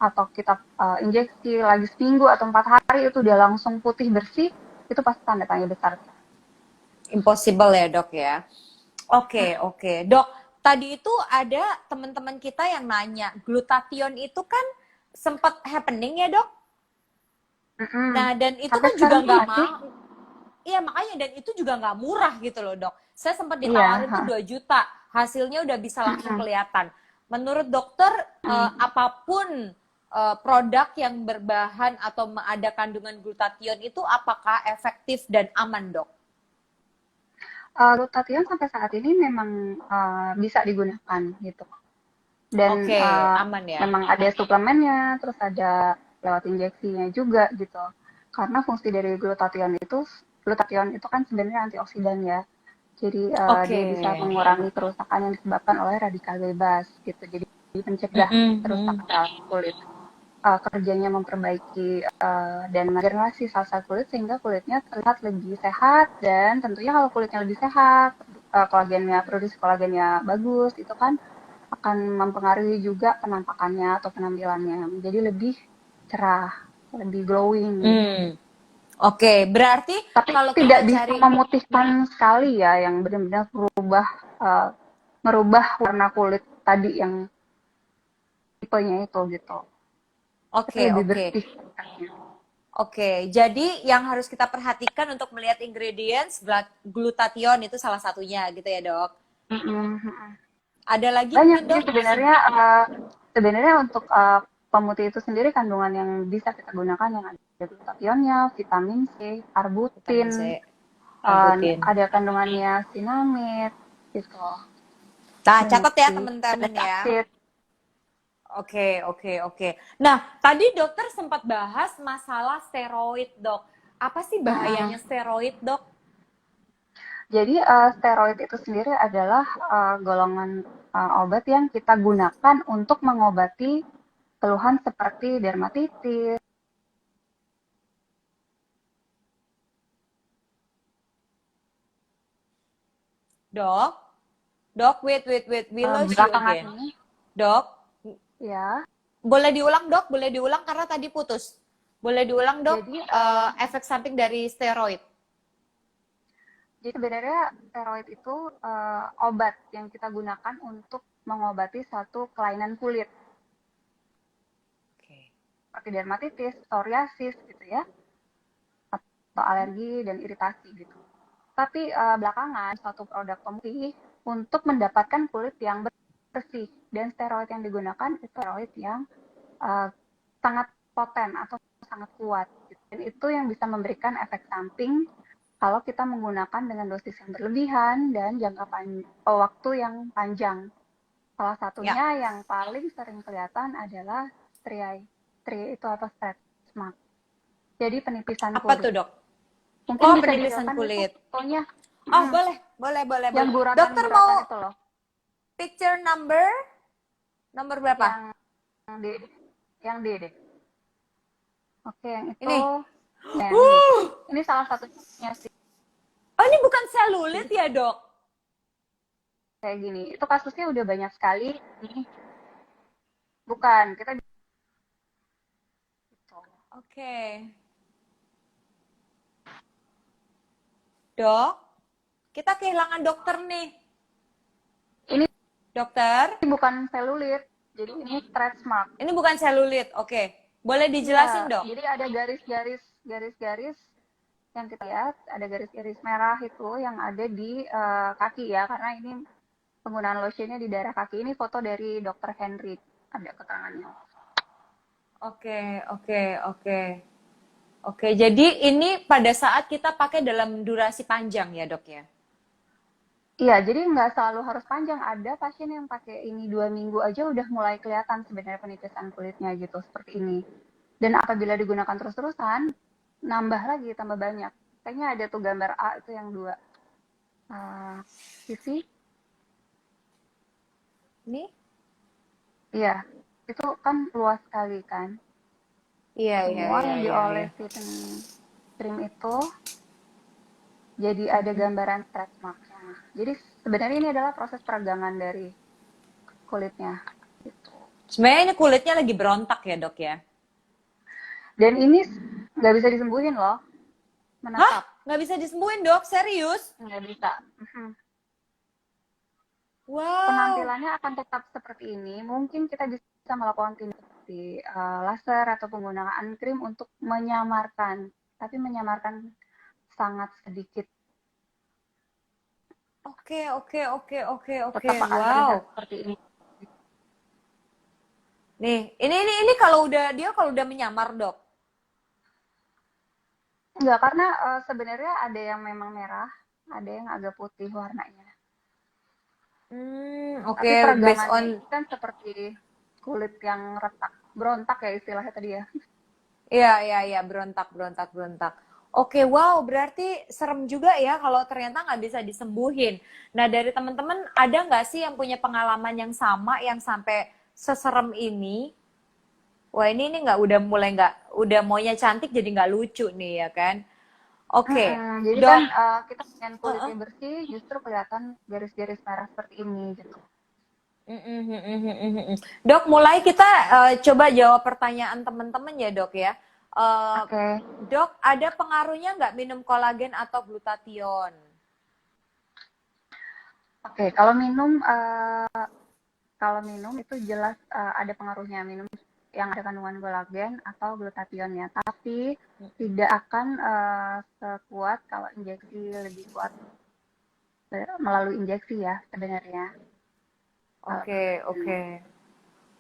[SPEAKER 2] atau kita injeksi lagi seminggu atau 4 hari itu udah langsung putih bersih, itu pasti tanda tanya besar.
[SPEAKER 1] Impossible ya, Dok ya. Oke, oke. Dok, tadi itu ada teman-teman kita yang nanya, glutathione itu kan sempat happening ya, Dok?
[SPEAKER 2] Mm-mm.
[SPEAKER 1] Nah, dan itu
[SPEAKER 2] Sampai
[SPEAKER 1] kan juga
[SPEAKER 2] sekarang
[SPEAKER 1] nggak
[SPEAKER 2] masih.
[SPEAKER 1] mau. Iya, makanya dan itu juga nggak murah gitu loh, Dok. Saya sempat
[SPEAKER 2] Iya,
[SPEAKER 1] ditawarin tuh 2 juta, hasilnya udah bisa langsung
[SPEAKER 2] mhm,
[SPEAKER 1] kelihatan. Menurut dokter,
[SPEAKER 2] mhm.
[SPEAKER 1] apapun produk yang berbahan atau ada kandungan glutathione itu apakah efektif dan aman, Dok?
[SPEAKER 2] Glutathione sampai saat ini memang, bisa digunakan gitu dan,
[SPEAKER 1] Oke, aman ya.
[SPEAKER 2] memang ada suplemennya, terus ada lewat injeksinya juga gitu. Karena fungsi dari glutathione itu kan sebenarnya antioksidan ya. Jadi,
[SPEAKER 1] Oke.
[SPEAKER 2] dia bisa mengurangi kerusakan yang disebabkan oleh radikal bebas gitu. Jadi mencegah
[SPEAKER 1] Mm-mm, mm.
[SPEAKER 2] kerusakan dalam kulit. Kerjanya memperbaiki dan meregenerasi sel-sel kulit sehingga kulitnya terlihat lebih sehat dan tentunya kalau kulitnya lebih sehat, kolagennya produksi kolagennya bagus, itu kan akan mempengaruhi juga penampakannya atau penampilannya menjadi lebih cerah, lebih glowing gitu.
[SPEAKER 1] Hmm. Oke, berarti
[SPEAKER 2] Tapi
[SPEAKER 1] kalau
[SPEAKER 2] tidak
[SPEAKER 1] kita
[SPEAKER 2] bisa
[SPEAKER 1] cari
[SPEAKER 2] memutihkan sekali ya yang benar-benar uh, merubah warna kulit tadi yang tipenya itu gitu. Tapi
[SPEAKER 1] oke,
[SPEAKER 2] lebih
[SPEAKER 1] oke.
[SPEAKER 2] bersih.
[SPEAKER 1] Oke, jadi yang harus kita perhatikan untuk melihat ingredients glutathione itu salah satunya gitu ya, Dok.
[SPEAKER 2] Mm-mm, mm-mm.
[SPEAKER 1] Ada lagi
[SPEAKER 2] Banyak
[SPEAKER 1] mungkin,
[SPEAKER 2] sih
[SPEAKER 1] Dok?
[SPEAKER 2] sebenarnya untuk pemutih itu sendiri kandungan yang bisa kita gunakan yang ada glutathione-nya, vitamin C, arbutin,
[SPEAKER 1] Vitamin C, arbutin.
[SPEAKER 2] ada kandungannya sinamid, gitu.
[SPEAKER 1] Nah,
[SPEAKER 2] Banyak
[SPEAKER 1] catat ya
[SPEAKER 2] sih.
[SPEAKER 1] teman-teman
[SPEAKER 2] Folic
[SPEAKER 1] ya.
[SPEAKER 2] acid.
[SPEAKER 1] Oke, oke, oke. Nah, tadi dokter sempat bahas masalah steroid, Dok. Apa sih
[SPEAKER 2] Mm-mm.
[SPEAKER 1] bahayanya steroid, Dok?
[SPEAKER 2] Jadi steroid itu sendiri adalah golongan obat yang kita gunakan untuk mengobati keluhan seperti dermatitis.
[SPEAKER 1] Dok? Dok, wait, wait, wait. We lose you
[SPEAKER 2] Belakangan
[SPEAKER 1] again.
[SPEAKER 2] ini,
[SPEAKER 1] Dok,
[SPEAKER 2] ya.
[SPEAKER 1] boleh diulang, Dok? Boleh diulang karena tadi putus. Boleh diulang, Dok,
[SPEAKER 2] Jadi
[SPEAKER 1] efek samping dari steroid.
[SPEAKER 2] Jadi sebenarnya steroid itu obat yang kita gunakan untuk mengobati satu kelainan kulit
[SPEAKER 1] Oke.
[SPEAKER 2] seperti dermatitis, psoriasis gitu ya, atau alergi dan iritasi gitu. Tapi belakangan suatu produk pemutih untuk mendapatkan kulit yang bersih dan steroid yang digunakan itu steroid yang sangat poten atau sangat kuat. Dan itu yang bisa memberikan efek samping kalau kita menggunakan dengan dosis yang berlebihan dan waktu yang panjang. Salah
[SPEAKER 1] Ya.
[SPEAKER 2] satunya yang paling sering kelihatan adalah striae. Striae itu apa? Stretch mark. Jadi penipisan
[SPEAKER 1] Apa tuh,
[SPEAKER 2] kulit.
[SPEAKER 1] Dok?
[SPEAKER 2] Mungkin
[SPEAKER 1] Oh,
[SPEAKER 2] bisa
[SPEAKER 1] penipisan
[SPEAKER 2] dilihatkan itu
[SPEAKER 1] kulit.
[SPEAKER 2] fotonya.
[SPEAKER 1] Oh,
[SPEAKER 2] Mm,
[SPEAKER 1] boleh, boleh, boleh,
[SPEAKER 2] yang
[SPEAKER 1] boleh. Dokter
[SPEAKER 2] guratan-guratan
[SPEAKER 1] mau
[SPEAKER 2] itu loh.
[SPEAKER 1] picture nomor berapa?
[SPEAKER 2] Yang D, yang D deh. Oke, yang itu.
[SPEAKER 1] Ini.
[SPEAKER 2] Ya, yang ini.
[SPEAKER 1] Uh,
[SPEAKER 2] Ini salah satunya sih.
[SPEAKER 1] oh, ini bukan selulit ya, Dok?
[SPEAKER 2] Kayak gini. Itu kasusnya udah banyak sekali. Ini bukan. Kita bisa.
[SPEAKER 1] Oke. Dok, kita kehilangan dokter nih.
[SPEAKER 2] Ini
[SPEAKER 1] Dokter,
[SPEAKER 2] bukan selulit. Jadi ini stretch mark.
[SPEAKER 1] ini bukan selulit. Oke. Boleh dijelasin,
[SPEAKER 2] Iya,
[SPEAKER 1] Dok?
[SPEAKER 2] jadi ada garis-garis yang kita lihat, ada garis-garis merah itu yang ada di kaki ya, karena ini penggunaan lotionnya di daerah kaki. Ini foto dari Dr. Henry, ada keterangannya.
[SPEAKER 1] Oke, oke, oke. Oke, jadi ini pada saat kita pakai dalam durasi panjang ya, Dok ya?
[SPEAKER 2] Iya, jadi nggak selalu harus panjang. Ada pasien yang pakai ini 2 minggu aja udah mulai kelihatan sebenarnya penipisan kulitnya gitu, seperti ini. Dan apabila digunakan terus-terusan, nambah lagi, tambah banyak. Kayaknya ada tuh gambar A itu yang 2 sisi.
[SPEAKER 1] Ini?
[SPEAKER 2] Iya, itu kan luas sekali kan.
[SPEAKER 1] Iya, iya,
[SPEAKER 2] Semua
[SPEAKER 1] iya,
[SPEAKER 2] yang
[SPEAKER 1] iya, iya.
[SPEAKER 2] diolesin krim itu jadi ada gambaran stretch mark-nya. Jadi sebenarnya ini adalah proses peragangan dari kulitnya. Gitu.
[SPEAKER 1] Sebenarnya ini kulitnya lagi berontak ya, Dok ya?
[SPEAKER 2] Dan ini nggak bisa disembuhin loh,
[SPEAKER 1] Hah?
[SPEAKER 2] menetap.
[SPEAKER 1] Nggak bisa disembuhin, Dok? Serius?
[SPEAKER 2] Nggak bisa.
[SPEAKER 1] Wow.
[SPEAKER 2] Penampilannya akan tetap seperti ini. Mungkin kita bisa melakukan tindakan seperti laser atau penggunaan krim untuk menyamarkan. Tapi menyamarkan sangat sedikit.
[SPEAKER 1] Oke, oke, oke, oke, oke.
[SPEAKER 2] Tetap akan
[SPEAKER 1] Wow.
[SPEAKER 2] terlihat seperti ini.
[SPEAKER 1] Nih, ini kalau udah menyamar, Dok.
[SPEAKER 2] Enggak, karena sebenarnya ada yang memang merah, ada yang agak putih warnanya.
[SPEAKER 1] Oke,
[SPEAKER 2] Tapi
[SPEAKER 1] based
[SPEAKER 2] peragangannya
[SPEAKER 1] on
[SPEAKER 2] ini kan seperti kulit yang retak, berontak ya istilahnya tadi ya.
[SPEAKER 1] iya, iya, iya, berontak, berontak, berontak. Oke, wow, berarti serem juga ya kalau ternyata nggak bisa disembuhin. Nah, dari teman-teman ada nggak sih yang punya pengalaman yang sama yang sampai seserem ini? Wah, ini nggak udah mulai nggak udah maunya cantik jadi nggak lucu nih ya kan? Oke,
[SPEAKER 2] Jadi kan
[SPEAKER 1] dok.
[SPEAKER 2] kita dengan kulitnya bersih justru kelihatan garis-garis merah seperti ini gitu.
[SPEAKER 1] Dok, mulai kita coba jawab pertanyaan teman-teman ya dok ya. Eh,
[SPEAKER 2] Oke.
[SPEAKER 1] Dok, ada pengaruhnya nggak minum kolagen atau glutathione?
[SPEAKER 2] Oke, kalau minum itu jelas ada pengaruhnya, minum yang ada kandungan kolagen atau glutathione ya. Tapi tidak akan sekuat kalau injeksi, lebih kuat melalui injeksi ya sebenarnya.
[SPEAKER 1] Oke, oke,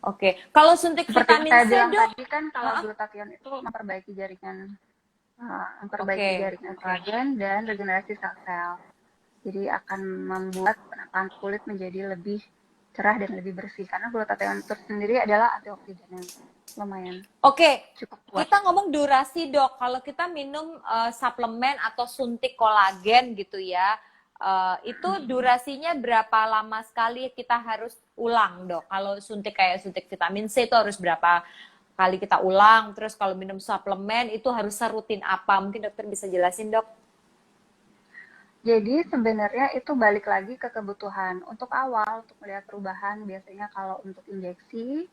[SPEAKER 1] oke. Kalau suntik
[SPEAKER 2] Seperti yang
[SPEAKER 1] vitamin
[SPEAKER 2] saya
[SPEAKER 1] C
[SPEAKER 2] bilang
[SPEAKER 1] dok?
[SPEAKER 2] tadi kan, kalau
[SPEAKER 1] Hah?
[SPEAKER 2] glutathione itu memperbaiki
[SPEAKER 1] Oke,
[SPEAKER 2] jaringan
[SPEAKER 1] oke.
[SPEAKER 2] kolagen dan regenerasi sel-sel. Jadi akan membuat penataan kulit menjadi lebih cerah dan lebih bersih. Karena glutathione itu sendiri adalah antioksidan yang lumayan
[SPEAKER 1] Oke,
[SPEAKER 2] cukup kuat.
[SPEAKER 1] kita ngomong durasi dok. Kalau kita minum suplemen atau suntik kolagen gitu ya, itu durasinya berapa lama sekali kita harus ulang dok? Kalau suntik kayak suntik vitamin C itu harus berapa kali kita ulang? Terus kalau minum suplemen itu harus serutin apa? Mungkin dokter bisa jelasin dok?
[SPEAKER 2] Jadi sebenarnya itu balik lagi ke kebutuhan. Untuk awal, untuk melihat perubahan, biasanya kalau untuk injeksi,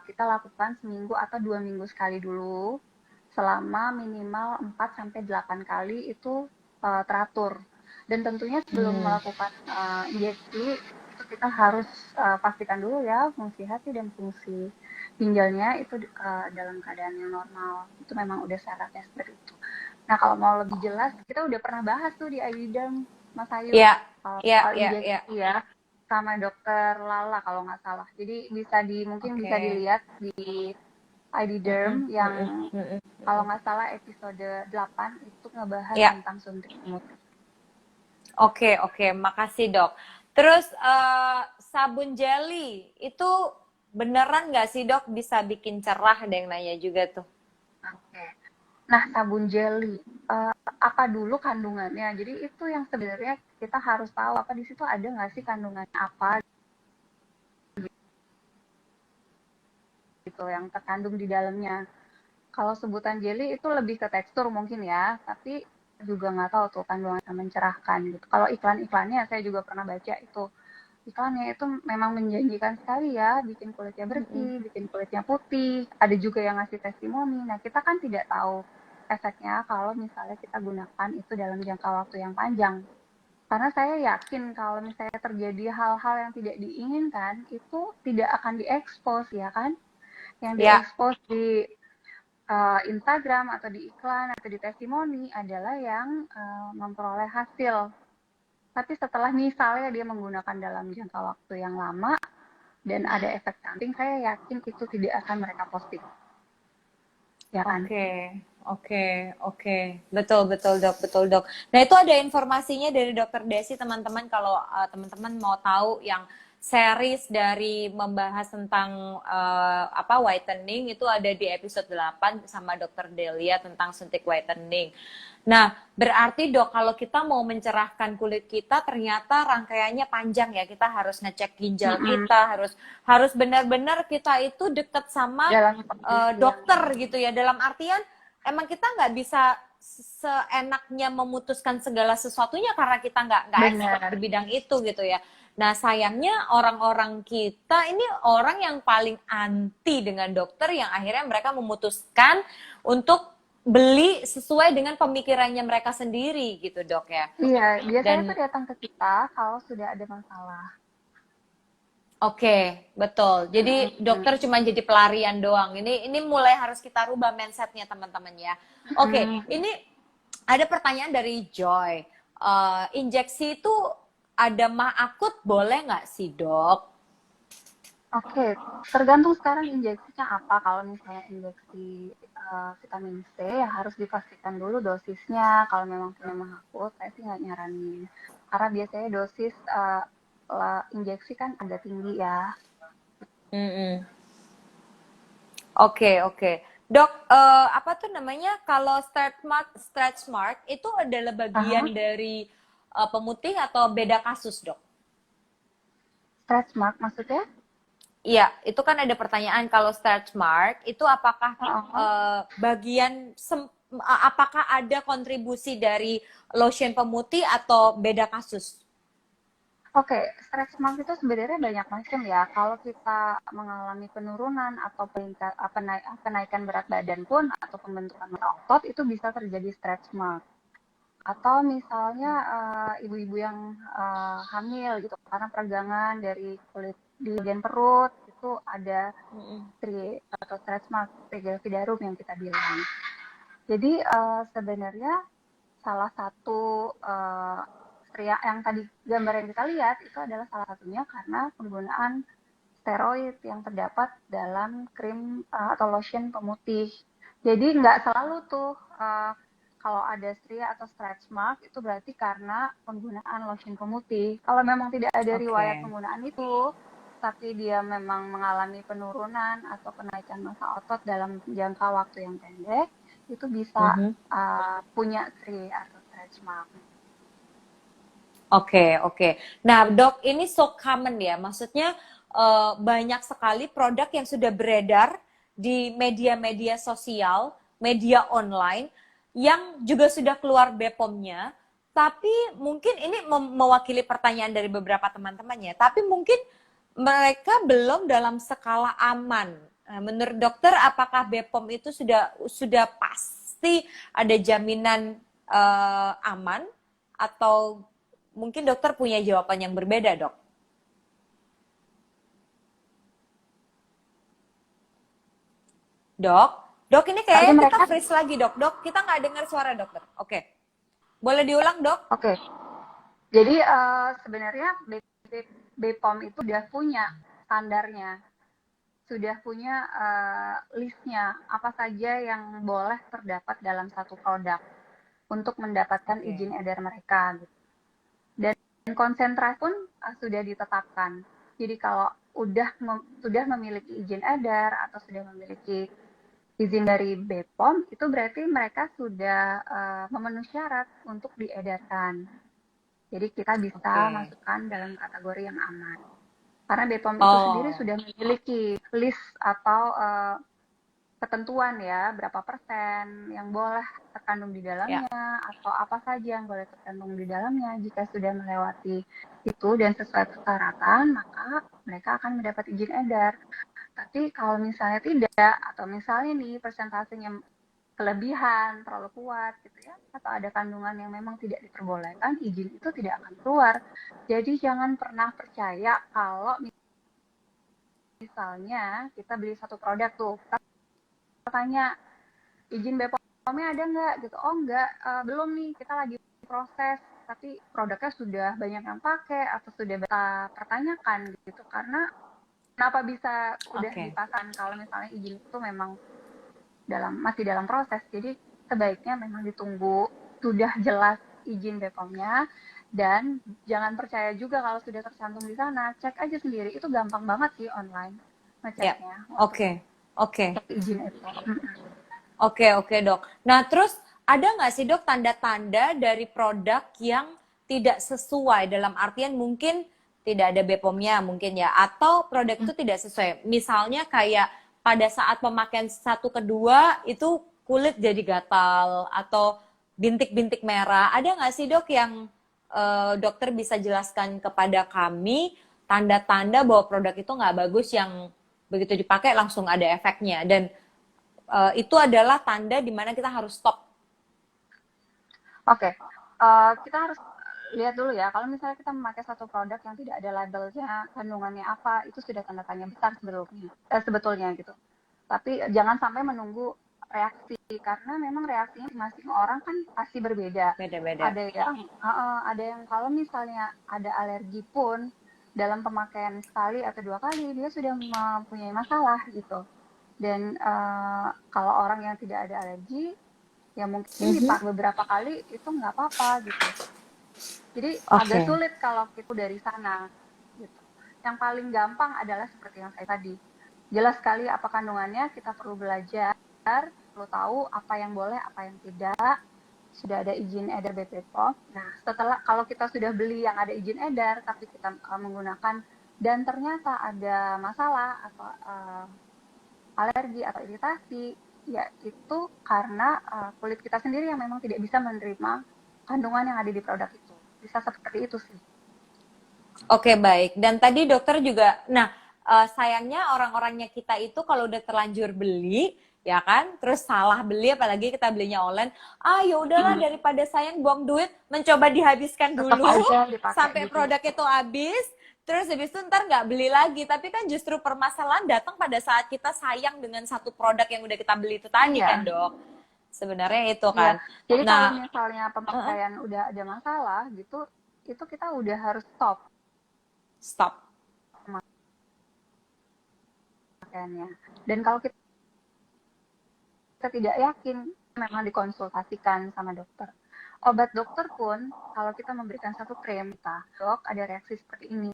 [SPEAKER 2] kita lakukan seminggu atau 2 minggu sekali dulu, selama minimal 4 sampai 8 kali itu teratur. Dan tentunya sebelum melakukan injeksi, itu kita harus pastikan dulu ya fungsi hati dan fungsi ginjalnya itu dalam keadaan yang normal. Itu memang udah syaratnya seperti itu. Nah, kalau mau lebih jelas, kita udah pernah bahas tuh di Ayudem, Mas Ayu,
[SPEAKER 1] Iya, iya,
[SPEAKER 2] soal
[SPEAKER 1] iya, iya.
[SPEAKER 2] injeksi ya, sama dokter Lala kalau nggak salah. Jadi mungkin bisa
[SPEAKER 1] Oke.
[SPEAKER 2] dilihat di ID Derm yang
[SPEAKER 1] Mm-mm.
[SPEAKER 2] kalau nggak salah episode 8 itu ngebahas
[SPEAKER 1] Ya,
[SPEAKER 2] tentang suntik pemutih.
[SPEAKER 1] oke, makasih dok. Terus sabun jelly itu beneran nggak sih dok bisa bikin cerah? Ada yang nanya juga tuh.
[SPEAKER 2] Oke. Nah, sabun jelly, apa dulu kandungannya? Jadi itu yang sebenarnya kita harus tahu, apa di situ ada nggak sih kandungannya apa gitu yang terkandung di dalamnya. Kalau sebutan jelly itu lebih ke tekstur mungkin ya, tapi juga nggak tahu tuh kandungannya mencerahkan gitu. Kalau iklan-iklannya saya juga pernah baca itu. Iklannya itu memang menjanjikan sekali ya, bikin kulitnya
[SPEAKER 1] Mm-mm.
[SPEAKER 2] bersih, bikin kulitnya putih. Ada juga yang ngasih testimoni. Nah, kita kan tidak tahu efeknya kalau misalnya kita gunakan itu dalam jangka waktu yang panjang. Karena saya yakin kalau misalnya terjadi hal-hal yang tidak diinginkan, itu tidak akan diekspos ya kan? Yang
[SPEAKER 1] Ya,
[SPEAKER 2] diekspos di Instagram atau di iklan atau di testimoni adalah yang memperoleh hasil. Tapi setelah misalnya dia menggunakan dalam jangka waktu yang lama dan ada efek samping, saya yakin itu tidak akan mereka posting, ya kan?
[SPEAKER 1] oke, oke. Betul dok. Nah itu ada informasinya dari dokter Desi teman-teman kalau teman-teman mau tahu yang series dari membahas tentang apa whitening itu ada di episode 8 sama dokter Delia tentang suntik whitening. Nah, berarti dok kalau kita mau mencerahkan kulit kita ternyata rangkaiannya panjang ya. Kita harus ngecek ginjal
[SPEAKER 2] Mm-mm.
[SPEAKER 1] kita, harus benar-benar kita itu deket sama
[SPEAKER 2] Jalani penelitian.
[SPEAKER 1] dokter gitu ya. Dalam artian emang kita nggak bisa seenaknya memutuskan segala sesuatunya karena kita nggak expert
[SPEAKER 2] Benar.
[SPEAKER 1] di bidang itu gitu ya. Nah sayangnya orang-orang kita ini orang yang paling anti dengan dokter yang akhirnya mereka memutuskan untuk beli sesuai dengan pemikirannya mereka sendiri gitu dok ya.
[SPEAKER 2] Iya, biasanya
[SPEAKER 1] Dan
[SPEAKER 2] tuh datang ke kita kalau sudah ada masalah.
[SPEAKER 1] oke, betul. Jadi
[SPEAKER 2] Mm-mm.
[SPEAKER 1] dokter cuma jadi pelarian doang. Ini mulai harus kita rubah mindsetnya teman-teman ya. Oke,
[SPEAKER 2] Mm-mm.
[SPEAKER 1] ini ada pertanyaan dari Joy. Injeksi itu ada mah akut boleh nggak sih dok?
[SPEAKER 2] Oke, tergantung sekarang injeksinya apa. Kalau misalnya injeksi vitamin C ya harus dipastikan dulu dosisnya. Kalau memang akut, saya sih nggak nyaranin. Karena biasanya dosis injeksi kan agak tinggi ya.
[SPEAKER 1] Mm-mm. Oke. Dok, apa tuh namanya? Kalau stretch mark itu adalah
[SPEAKER 2] Aha,
[SPEAKER 1] bagian dari pemutih atau beda kasus, dok?
[SPEAKER 2] stretch mark maksudnya?
[SPEAKER 1] Iya, itu kan ada pertanyaan kalau stretch mark itu apakah
[SPEAKER 2] Heeh.
[SPEAKER 1] apakah ada kontribusi dari lotion pemutih atau beda kasus?
[SPEAKER 2] Oke, stretch mark itu sebenarnya banyak macam ya. Kalau kita mengalami penurunan atau kenaikan berat badan pun atau pembentukan otot itu bisa terjadi stretch mark. Atau misalnya ibu-ibu yang hamil gitu karena peragangan dari kulit di bagian perut itu ada
[SPEAKER 1] Mm-mm.
[SPEAKER 2] atau stretch mark trigeminal yang kita bilang. Jadi sebenarnya salah satu yang tadi gambar yang kita lihat itu adalah salah satunya karena penggunaan steroid yang terdapat dalam krim atau lotion pemutih. Jadi nggak selalu tuh kalau ada stria atau stretch mark itu berarti karena penggunaan lotion pemutih. Kalau memang tidak ada riwayat
[SPEAKER 1] Oke.
[SPEAKER 2] penggunaan itu, tapi dia memang mengalami penurunan atau kenaikan massa otot dalam jangka waktu yang pendek, itu bisa
[SPEAKER 1] Mhm.
[SPEAKER 2] punya stria atau stretch mark.
[SPEAKER 1] Oke. Nah, dok, ini so common ya. Maksudnya banyak sekali produk yang sudah beredar di media-media sosial, media online, yang juga sudah keluar BPOM-nya. Tapi mungkin ini mewakili pertanyaan dari beberapa teman-temannya. Tapi mungkin mereka belum dalam skala aman. Nah, menurut dokter, apakah BPOM itu sudah pasti ada jaminan aman atau mungkin dokter punya jawaban yang berbeda, dok? Dok, dok ini
[SPEAKER 2] Jadi
[SPEAKER 1] kayaknya kita
[SPEAKER 2] mereka,
[SPEAKER 1] freeze lagi, dok. Dok, kita nggak dengar suara dokter. Oke, boleh diulang, dok?
[SPEAKER 2] oke. Jadi sebenarnya BPOM itu udah punya standarnya. sudah punya listnya apa saja yang boleh terdapat dalam satu produk untuk mendapatkan
[SPEAKER 1] Oke.
[SPEAKER 2] izin edar mereka gitu. Dan konsentrasi pun sudah ditetapkan. Jadi kalau sudah memiliki izin edar atau sudah memiliki izin dari BPOM, itu berarti mereka sudah memenuhi syarat untuk diedarkan. Jadi kita bisa
[SPEAKER 1] Oke.
[SPEAKER 2] masukkan dalam kategori yang aman. Karena BPOM itu sendiri
[SPEAKER 1] Oh,
[SPEAKER 2] sudah memiliki list atau ketentuan ya, berapa persen yang boleh terkandung di
[SPEAKER 1] ya.
[SPEAKER 2] dalamnya, atau apa saja yang boleh terkandung di dalamnya. Jika sudah melewati itu dan sesuai persyaratan, maka mereka akan mendapat izin edar. Tapi kalau misalnya tidak, atau misalnya nih persentasenya kelebihan, terlalu kuat gitu ya, atau ada kandungan yang memang tidak diperbolehkan, izin itu tidak akan keluar. Jadi jangan pernah percaya kalau misalnya kita beli satu produk tuh, kita tanya izin BPOM-nya ada nggak gitu, oh nggak, belum nih, kita lagi proses, tapi produknya sudah banyak yang pakai atau sudah kita pertanyakan gitu, karena kenapa bisa udah
[SPEAKER 1] Oke.
[SPEAKER 2] dipasang kalau misalnya izin itu memang masih dalam proses. Jadi sebaiknya memang ditunggu sudah jelas izin BPOM-nya, dan jangan percaya juga kalau sudah tercantum di sana. Cek aja sendiri, itu gampang banget sih online
[SPEAKER 1] Ya.
[SPEAKER 2] ngeceknya untuk
[SPEAKER 1] Oke. Oke.
[SPEAKER 2] cek izin itu.
[SPEAKER 1] Oke, oke dok. Nah terus ada nggak sih dok tanda-tanda dari produk yang tidak sesuai dalam artian mungkin tidak ada BPOM-nya mungkin ya, atau produk itu tidak sesuai. Misalnya kayak pada saat pemakaian satu kedua itu kulit jadi gatal atau bintik-bintik merah. Ada nggak sih dok yang dokter bisa jelaskan kepada kami tanda-tanda bahwa produk itu nggak bagus yang begitu dipakai langsung ada efeknya, dan itu adalah tanda di mana kita harus stop.
[SPEAKER 2] Oke, kita harus lihat dulu ya, kalau misalnya kita memakai satu produk yang tidak ada labelnya, kandungannya apa, itu sudah tanda tanya besar sebetulnya gitu. Tapi jangan sampai menunggu reaksi, karena memang reaksinya masing-masing orang kan pasti berbeda.
[SPEAKER 1] Beda-beda.
[SPEAKER 2] Ada yang kalau misalnya ada alergi pun dalam pemakaian sekali atau 2 kali dia sudah mempunyai masalah gitu. Dan kalau orang yang tidak ada alergi, ya mungkin dipakai beberapa kali itu nggak apa-apa gitu. Jadi agak
[SPEAKER 1] Oke.
[SPEAKER 2] sulit kalau kita dari sana gitu. Yang paling gampang adalah seperti yang saya tadi. Jelas sekali apa kandungannya, kita perlu belajar, perlu tahu apa yang boleh, apa yang tidak. Sudah ada izin edar BPOM. Nah, setelah kalau kita sudah beli yang ada izin edar, tapi kita menggunakan dan ternyata ada masalah atau alergi atau iritasi, ya itu karena kulit kita sendiri yang memang tidak bisa menerima kandungan yang ada di produk itu. Bisa seperti itu sih.
[SPEAKER 1] Oke, baik. Dan tadi dokter juga, nah sayangnya orang-orangnya kita itu kalau udah terlanjur beli, ya kan, terus salah beli, apalagi kita belinya online, ya udahlah daripada sayang buang duit, mencoba dihabiskan
[SPEAKER 2] Tetap
[SPEAKER 1] dulu
[SPEAKER 2] aja dipakai
[SPEAKER 1] sampai
[SPEAKER 2] gitu.
[SPEAKER 1] produk itu habis, terus habis itu ntar nggak beli lagi. Tapi kan justru permasalahan datang pada saat kita sayang dengan satu produk yang udah kita beli itu tadi kan
[SPEAKER 2] Iya,
[SPEAKER 1] dok. Sebenarnya itu
[SPEAKER 2] iya.
[SPEAKER 1] kan.
[SPEAKER 2] Jadi kalau
[SPEAKER 1] Nah,
[SPEAKER 2] misalnya pemakaian udah ada masalah gitu, itu kita udah harus stop
[SPEAKER 1] stop.
[SPEAKER 2] pemakaiannya. Dan kalau kita tidak yakin, memang dikonsultasikan sama dokter. Obat dokter pun, kalau kita memberikan satu krim, dok ada reaksi seperti ini.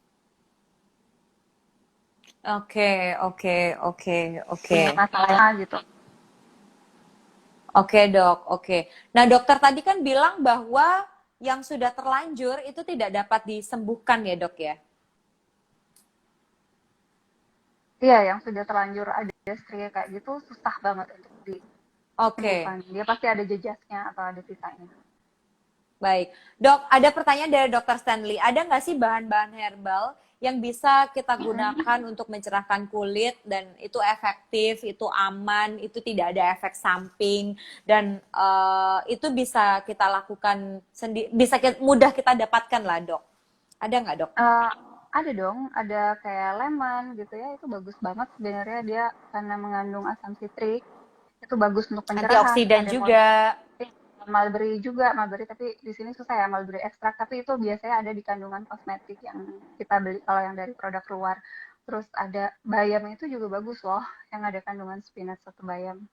[SPEAKER 1] Oke, oke, oke, oke.
[SPEAKER 2] Punya masalah gitu.
[SPEAKER 1] Oke dok, oke. Nah dokter tadi kan bilang bahwa yang sudah terlanjur itu tidak dapat disembuhkan ya dok ya?
[SPEAKER 2] Iya, yang sudah terlanjur ada stria kayak gitu susah banget untuk
[SPEAKER 1] Oke,
[SPEAKER 2] disembuhkan. Dia pasti ada jejasnya atau ada sisanya.
[SPEAKER 1] baik. Dok, ada pertanyaan dari dokter Stanley. Ada nggak sih bahan-bahan herbal yang bisa kita gunakan untuk mencerahkan kulit dan itu efektif, itu aman, itu tidak ada efek samping, dan itu bisa kita lakukan sendiri, bisa mudah kita dapatkan lah dok. Ada nggak dok?
[SPEAKER 2] Ada dong, ada kayak lemon gitu ya, itu bagus banget sebenarnya, dia karena mengandung asam sitrik, itu bagus untuk pencerahan.
[SPEAKER 1] Antioksidan
[SPEAKER 2] Ada
[SPEAKER 1] juga.
[SPEAKER 2] mulberry juga, mulberry tapi di sini susah ya, mulberry ekstrak, tapi itu biasanya ada di kandungan kosmetik yang kita beli kalau yang dari produk luar. Terus ada bayam itu juga bagus loh, yang ada kandungan spinach atau bayam.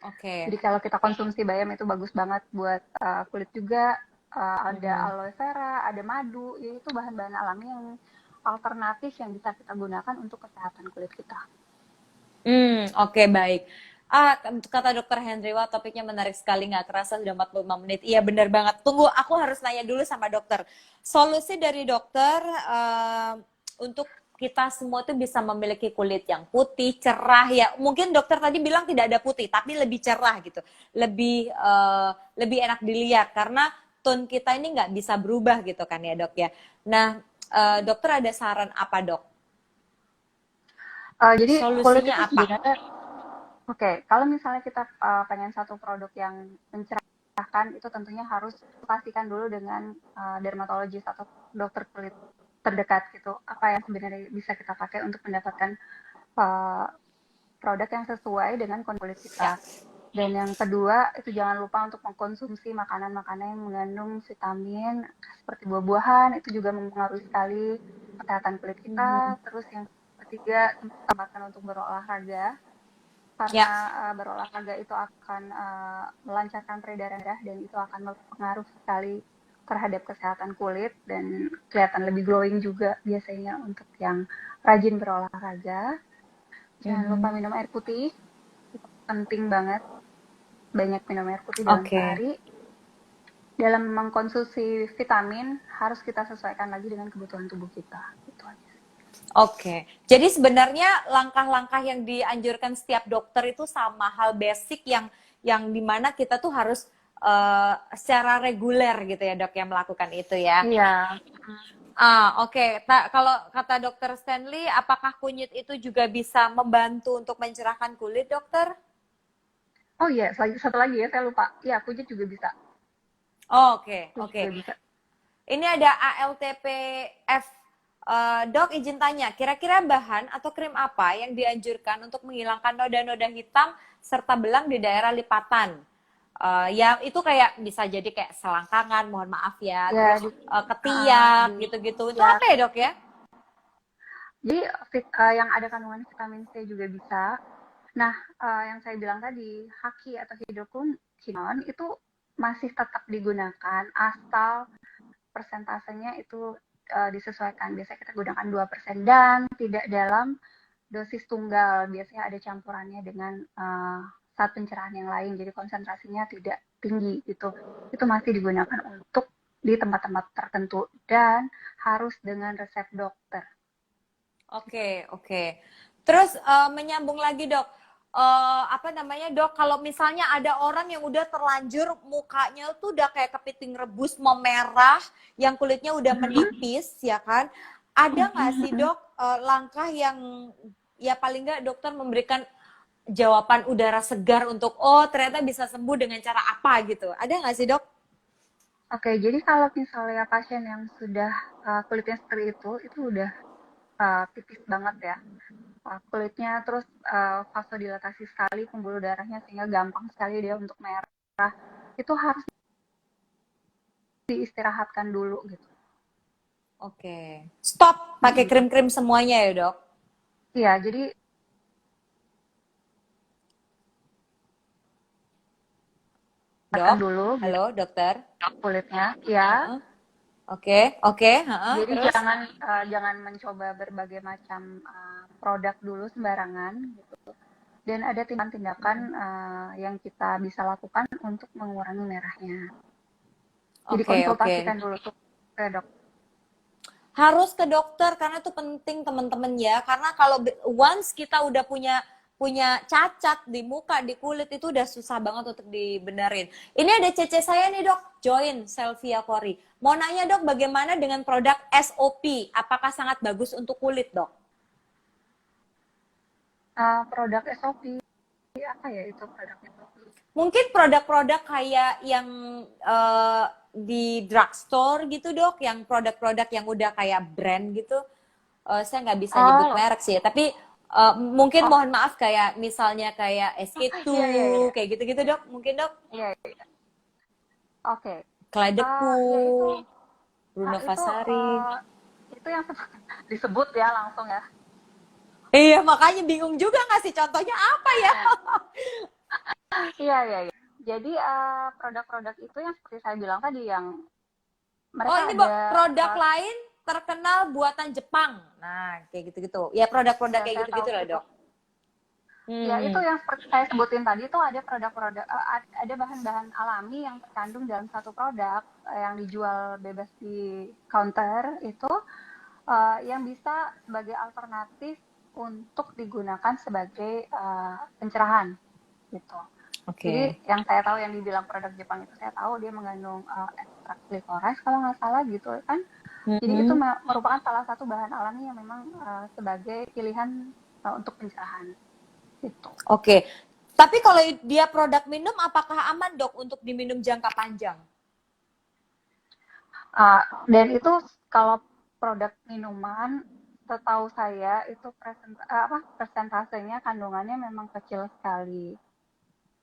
[SPEAKER 1] Oke.
[SPEAKER 2] Jadi kalau kita konsumsi bayam itu bagus banget buat kulit juga. Ada
[SPEAKER 1] Mhm.
[SPEAKER 2] aloe vera, ada madu, ya itu bahan-bahan alami yang alternatif yang bisa kita gunakan untuk kesehatan kulit kita.
[SPEAKER 1] Oke, baik. Kata Dokter Henry, wah topiknya menarik sekali, nggak kerasa sudah 45 menit. Iya benar banget. Tunggu, aku harus nanya dulu sama dokter. Solusi dari dokter untuk kita semua tuh bisa memiliki kulit yang putih, cerah ya. Mungkin dokter tadi bilang tidak ada putih, tapi lebih cerah gitu. Lebih enak dilihat karena tone kita ini nggak bisa berubah gitu kan ya, Dok ya. Nah, dokter ada saran apa, Dok?
[SPEAKER 2] Jadi kulit
[SPEAKER 1] Solusinya
[SPEAKER 2] itu
[SPEAKER 1] apa?
[SPEAKER 2] sebenarnya, oke, kalau misalnya kita pengen satu produk yang mencerahkan, itu tentunya harus pastikan dulu dengan dermatologis atau dokter kulit terdekat gitu. Apa yang sebenarnya bisa kita pakai untuk mendapatkan uh, produk yang sesuai dengan kondisi kulit kita.
[SPEAKER 1] Ya.
[SPEAKER 2] Dan yang kedua, itu jangan lupa untuk mengkonsumsi makanan-makanan yang mengandung vitamin seperti buah-buahan, itu juga mempengaruhi sekali kesehatan kulit kita. Terus yang ketiga, sempatkan untuk berolahraga, karena
[SPEAKER 1] Ya.
[SPEAKER 2] berolahraga itu akan melancarkan peredaran darah dan itu akan berpengaruh sekali terhadap kesehatan kulit dan kelihatan lebih glowing juga biasanya untuk yang rajin berolahraga. Jangan lupa
[SPEAKER 1] Mhm.
[SPEAKER 2] minum air putih, itu penting banget, banyak minum air putih dalam
[SPEAKER 1] Oke.
[SPEAKER 2] sehari. Dalam mengkonsumsi vitamin harus kita sesuaikan lagi dengan kebutuhan tubuh kita. Itu aja.
[SPEAKER 1] Oke. Jadi sebenarnya langkah-langkah yang dianjurkan setiap dokter itu sama hal basic yang dimana kita tuh harus secara reguler gitu ya, Dok, yang melakukan itu ya.
[SPEAKER 2] Iya.
[SPEAKER 1] Oke. Kalau kata Dokter Stanley, apakah kunyit itu juga bisa membantu untuk mencerahkan kulit, Dokter?
[SPEAKER 2] Oh iya, satu lagi ya, saya lupa. Iya, kunyit juga bisa.
[SPEAKER 1] Oke,
[SPEAKER 2] Kunyit
[SPEAKER 1] oke.
[SPEAKER 2] juga bisa.
[SPEAKER 1] Ini ada ALTPF. Dok, izin tanya, kira-kira bahan atau krim apa yang dianjurkan untuk menghilangkan noda-noda hitam serta belang di daerah lipatan? Yang itu kayak bisa jadi kayak selangkangan, mohon maaf ya,
[SPEAKER 2] Ya,
[SPEAKER 1] terus ketiak
[SPEAKER 2] di
[SPEAKER 1] gitu-gitu. Itu
[SPEAKER 2] ya.
[SPEAKER 1] apa ya, Dok ya?
[SPEAKER 2] Jadi yang ada kandungan vitamin C juga bisa. Nah, yang saya bilang tadi, haki atau hidroquinone itu masih tetap digunakan asal persentasenya itu disesuaikan. Biasanya kita gunakan 2% dan tidak dalam dosis tunggal. Biasanya ada campurannya dengan zat pencerahan yang lain. Jadi konsentrasinya tidak tinggi gitu. Itu masih digunakan untuk di tempat-tempat tertentu dan harus dengan resep dokter.
[SPEAKER 1] Oke, oke. Terus menyambung lagi, Dok. Apa namanya, Dok? Kalau misalnya ada orang yang udah terlanjur mukanya tuh udah kayak kepiting rebus memerah, yang kulitnya udah menipis, ya kan? Ada nggak sih, Dok, langkah yang ya paling nggak dokter memberikan jawaban udara segar untuk oh ternyata bisa sembuh dengan cara apa gitu? Ada nggak sih, Dok?
[SPEAKER 2] Oke, jadi kalau misalnya pasien yang sudah kulitnya seperti itu udah tipis banget ya. Kulitnya terus vasodilatasi sekali pembuluh darahnya sehingga gampang sekali dia untuk merah. Itu harus diistirahatkan dulu gitu.
[SPEAKER 1] Oke. Stop pakai
[SPEAKER 2] Mm-mm.
[SPEAKER 1] krim-krim semuanya ya, Dok.
[SPEAKER 2] Iya, jadi akan
[SPEAKER 1] Dok,
[SPEAKER 2] dulu gitu
[SPEAKER 1] halo, dokter.
[SPEAKER 2] kulitnya. Ya,
[SPEAKER 1] Heeh. Oke, oke, heeh,
[SPEAKER 2] jadi
[SPEAKER 1] terus?
[SPEAKER 2] jangan mencoba berbagai macam produk dulu sembarangan gitu. Dan ada tindakan-tindakan yang kita bisa lakukan untuk mengurangi merahnya. Jadi
[SPEAKER 1] Oke, oke.
[SPEAKER 2] konsultasikan dulu tuh ke dok.
[SPEAKER 1] Harus ke dokter karena itu penting teman-teman ya. Karena kalau once kita udah punya punya cacat di muka, di kulit itu udah susah banget untuk dibenerin. Ini ada CC saya nih, Dok. Join Selvia Kori. Mau nanya, Dok, bagaimana dengan produk SOP? Apakah sangat bagus untuk kulit, Dok?
[SPEAKER 2] Produk SOP apa ya itu produk SOP?
[SPEAKER 1] Mungkin produk-produk kayak yang di drugstore gitu, Dok, yang produk-produk yang udah kayak brand gitu. Saya nggak bisa nyebut
[SPEAKER 2] Oh,
[SPEAKER 1] merek sih, tapi mungkin
[SPEAKER 2] oh,
[SPEAKER 1] mohon maaf kayak misalnya kayak
[SPEAKER 2] iya iya iya,
[SPEAKER 1] SK2 kayak gitu-gitu, Dok. Mungkin, Dok.
[SPEAKER 2] iya, oke. Ya itu,
[SPEAKER 1] Kaledepu,
[SPEAKER 2] ah,
[SPEAKER 1] Bruno Vasari.
[SPEAKER 2] itu yang disebut ya langsung ya.
[SPEAKER 1] Iya, makanya bingung juga ngasih contohnya apa ya.
[SPEAKER 2] Iya, iya, iya. Jadi produk-produk itu yang seperti saya bilang tadi yang
[SPEAKER 1] Oh,
[SPEAKER 2] mereka
[SPEAKER 1] ini
[SPEAKER 2] ada
[SPEAKER 1] produk
[SPEAKER 2] uh,
[SPEAKER 1] lain terkenal buatan Jepang. Nah, kayak gitu-gitu. Ya, produk-produk
[SPEAKER 2] ya
[SPEAKER 1] kayak
[SPEAKER 2] saya tahu
[SPEAKER 1] gitu-gitu lah,
[SPEAKER 2] itu.
[SPEAKER 1] Dok.
[SPEAKER 2] Ya itu
[SPEAKER 1] Hmm.
[SPEAKER 2] yang seperti saya sebutin tadi itu ada produk-produk ada bahan-bahan alami yang terkandung dalam satu produk yang dijual bebas di counter itu yang bisa sebagai alternatif untuk digunakan sebagai pencerahan gitu. Jadi
[SPEAKER 1] Oke.
[SPEAKER 2] yang saya tahu yang dibilang produk Jepang itu saya tahu dia mengandung ekstrak glikoras kalau nggak salah gitu kan. Jadi itu
[SPEAKER 1] Hmm.
[SPEAKER 2] merupakan salah satu bahan alami yang memang sebagai pilihan untuk pencerahan gitu.
[SPEAKER 1] Oke. Tapi kalau dia produk minum, apakah aman, Dok, untuk diminum jangka panjang?
[SPEAKER 2] Dan itu kalau produk minuman, setahu saya itu persentasenya kandungannya memang kecil sekali.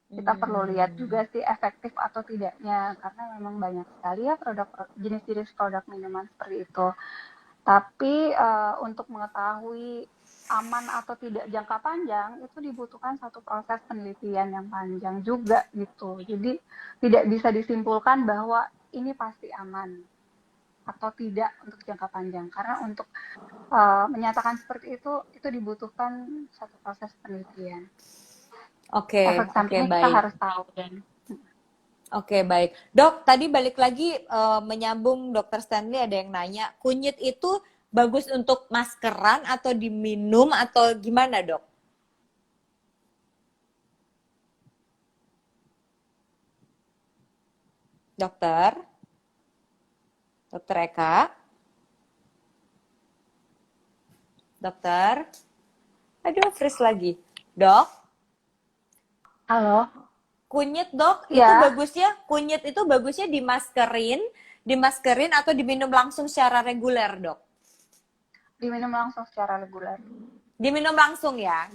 [SPEAKER 2] Kita perlu lihat
[SPEAKER 1] Hmm.
[SPEAKER 2] juga sih efektif atau tidaknya, karena memang banyak sekali ya jenis-jenis produk minuman seperti itu. Tapi untuk mengetahui aman atau tidak jangka panjang itu dibutuhkan satu proses penelitian yang panjang juga gitu. Jadi tidak bisa disimpulkan bahwa ini pasti aman atau tidak untuk jangka panjang karena untuk menyatakan seperti itu dibutuhkan satu proses penelitian.
[SPEAKER 1] Oke,
[SPEAKER 2] Efek
[SPEAKER 1] oke,
[SPEAKER 2] sampingnya kita
[SPEAKER 1] baik.
[SPEAKER 2] harus tahu dan
[SPEAKER 1] Oke, baik. Dok, tadi balik lagi menyambung Dokter Stanley ada yang nanya, kunyit itu bagus untuk maskeran atau diminum atau gimana, Dok? Dokter? Dokter Eka? Dokter? Aduh, freeze lagi. Dok,
[SPEAKER 2] halo
[SPEAKER 1] kunyit, Dok,
[SPEAKER 2] ya
[SPEAKER 1] kunyit itu bagusnya dimaskerin atau diminum langsung secara reguler, Dok?
[SPEAKER 2] diminum langsung secara reguler
[SPEAKER 1] Diminum langsung ya,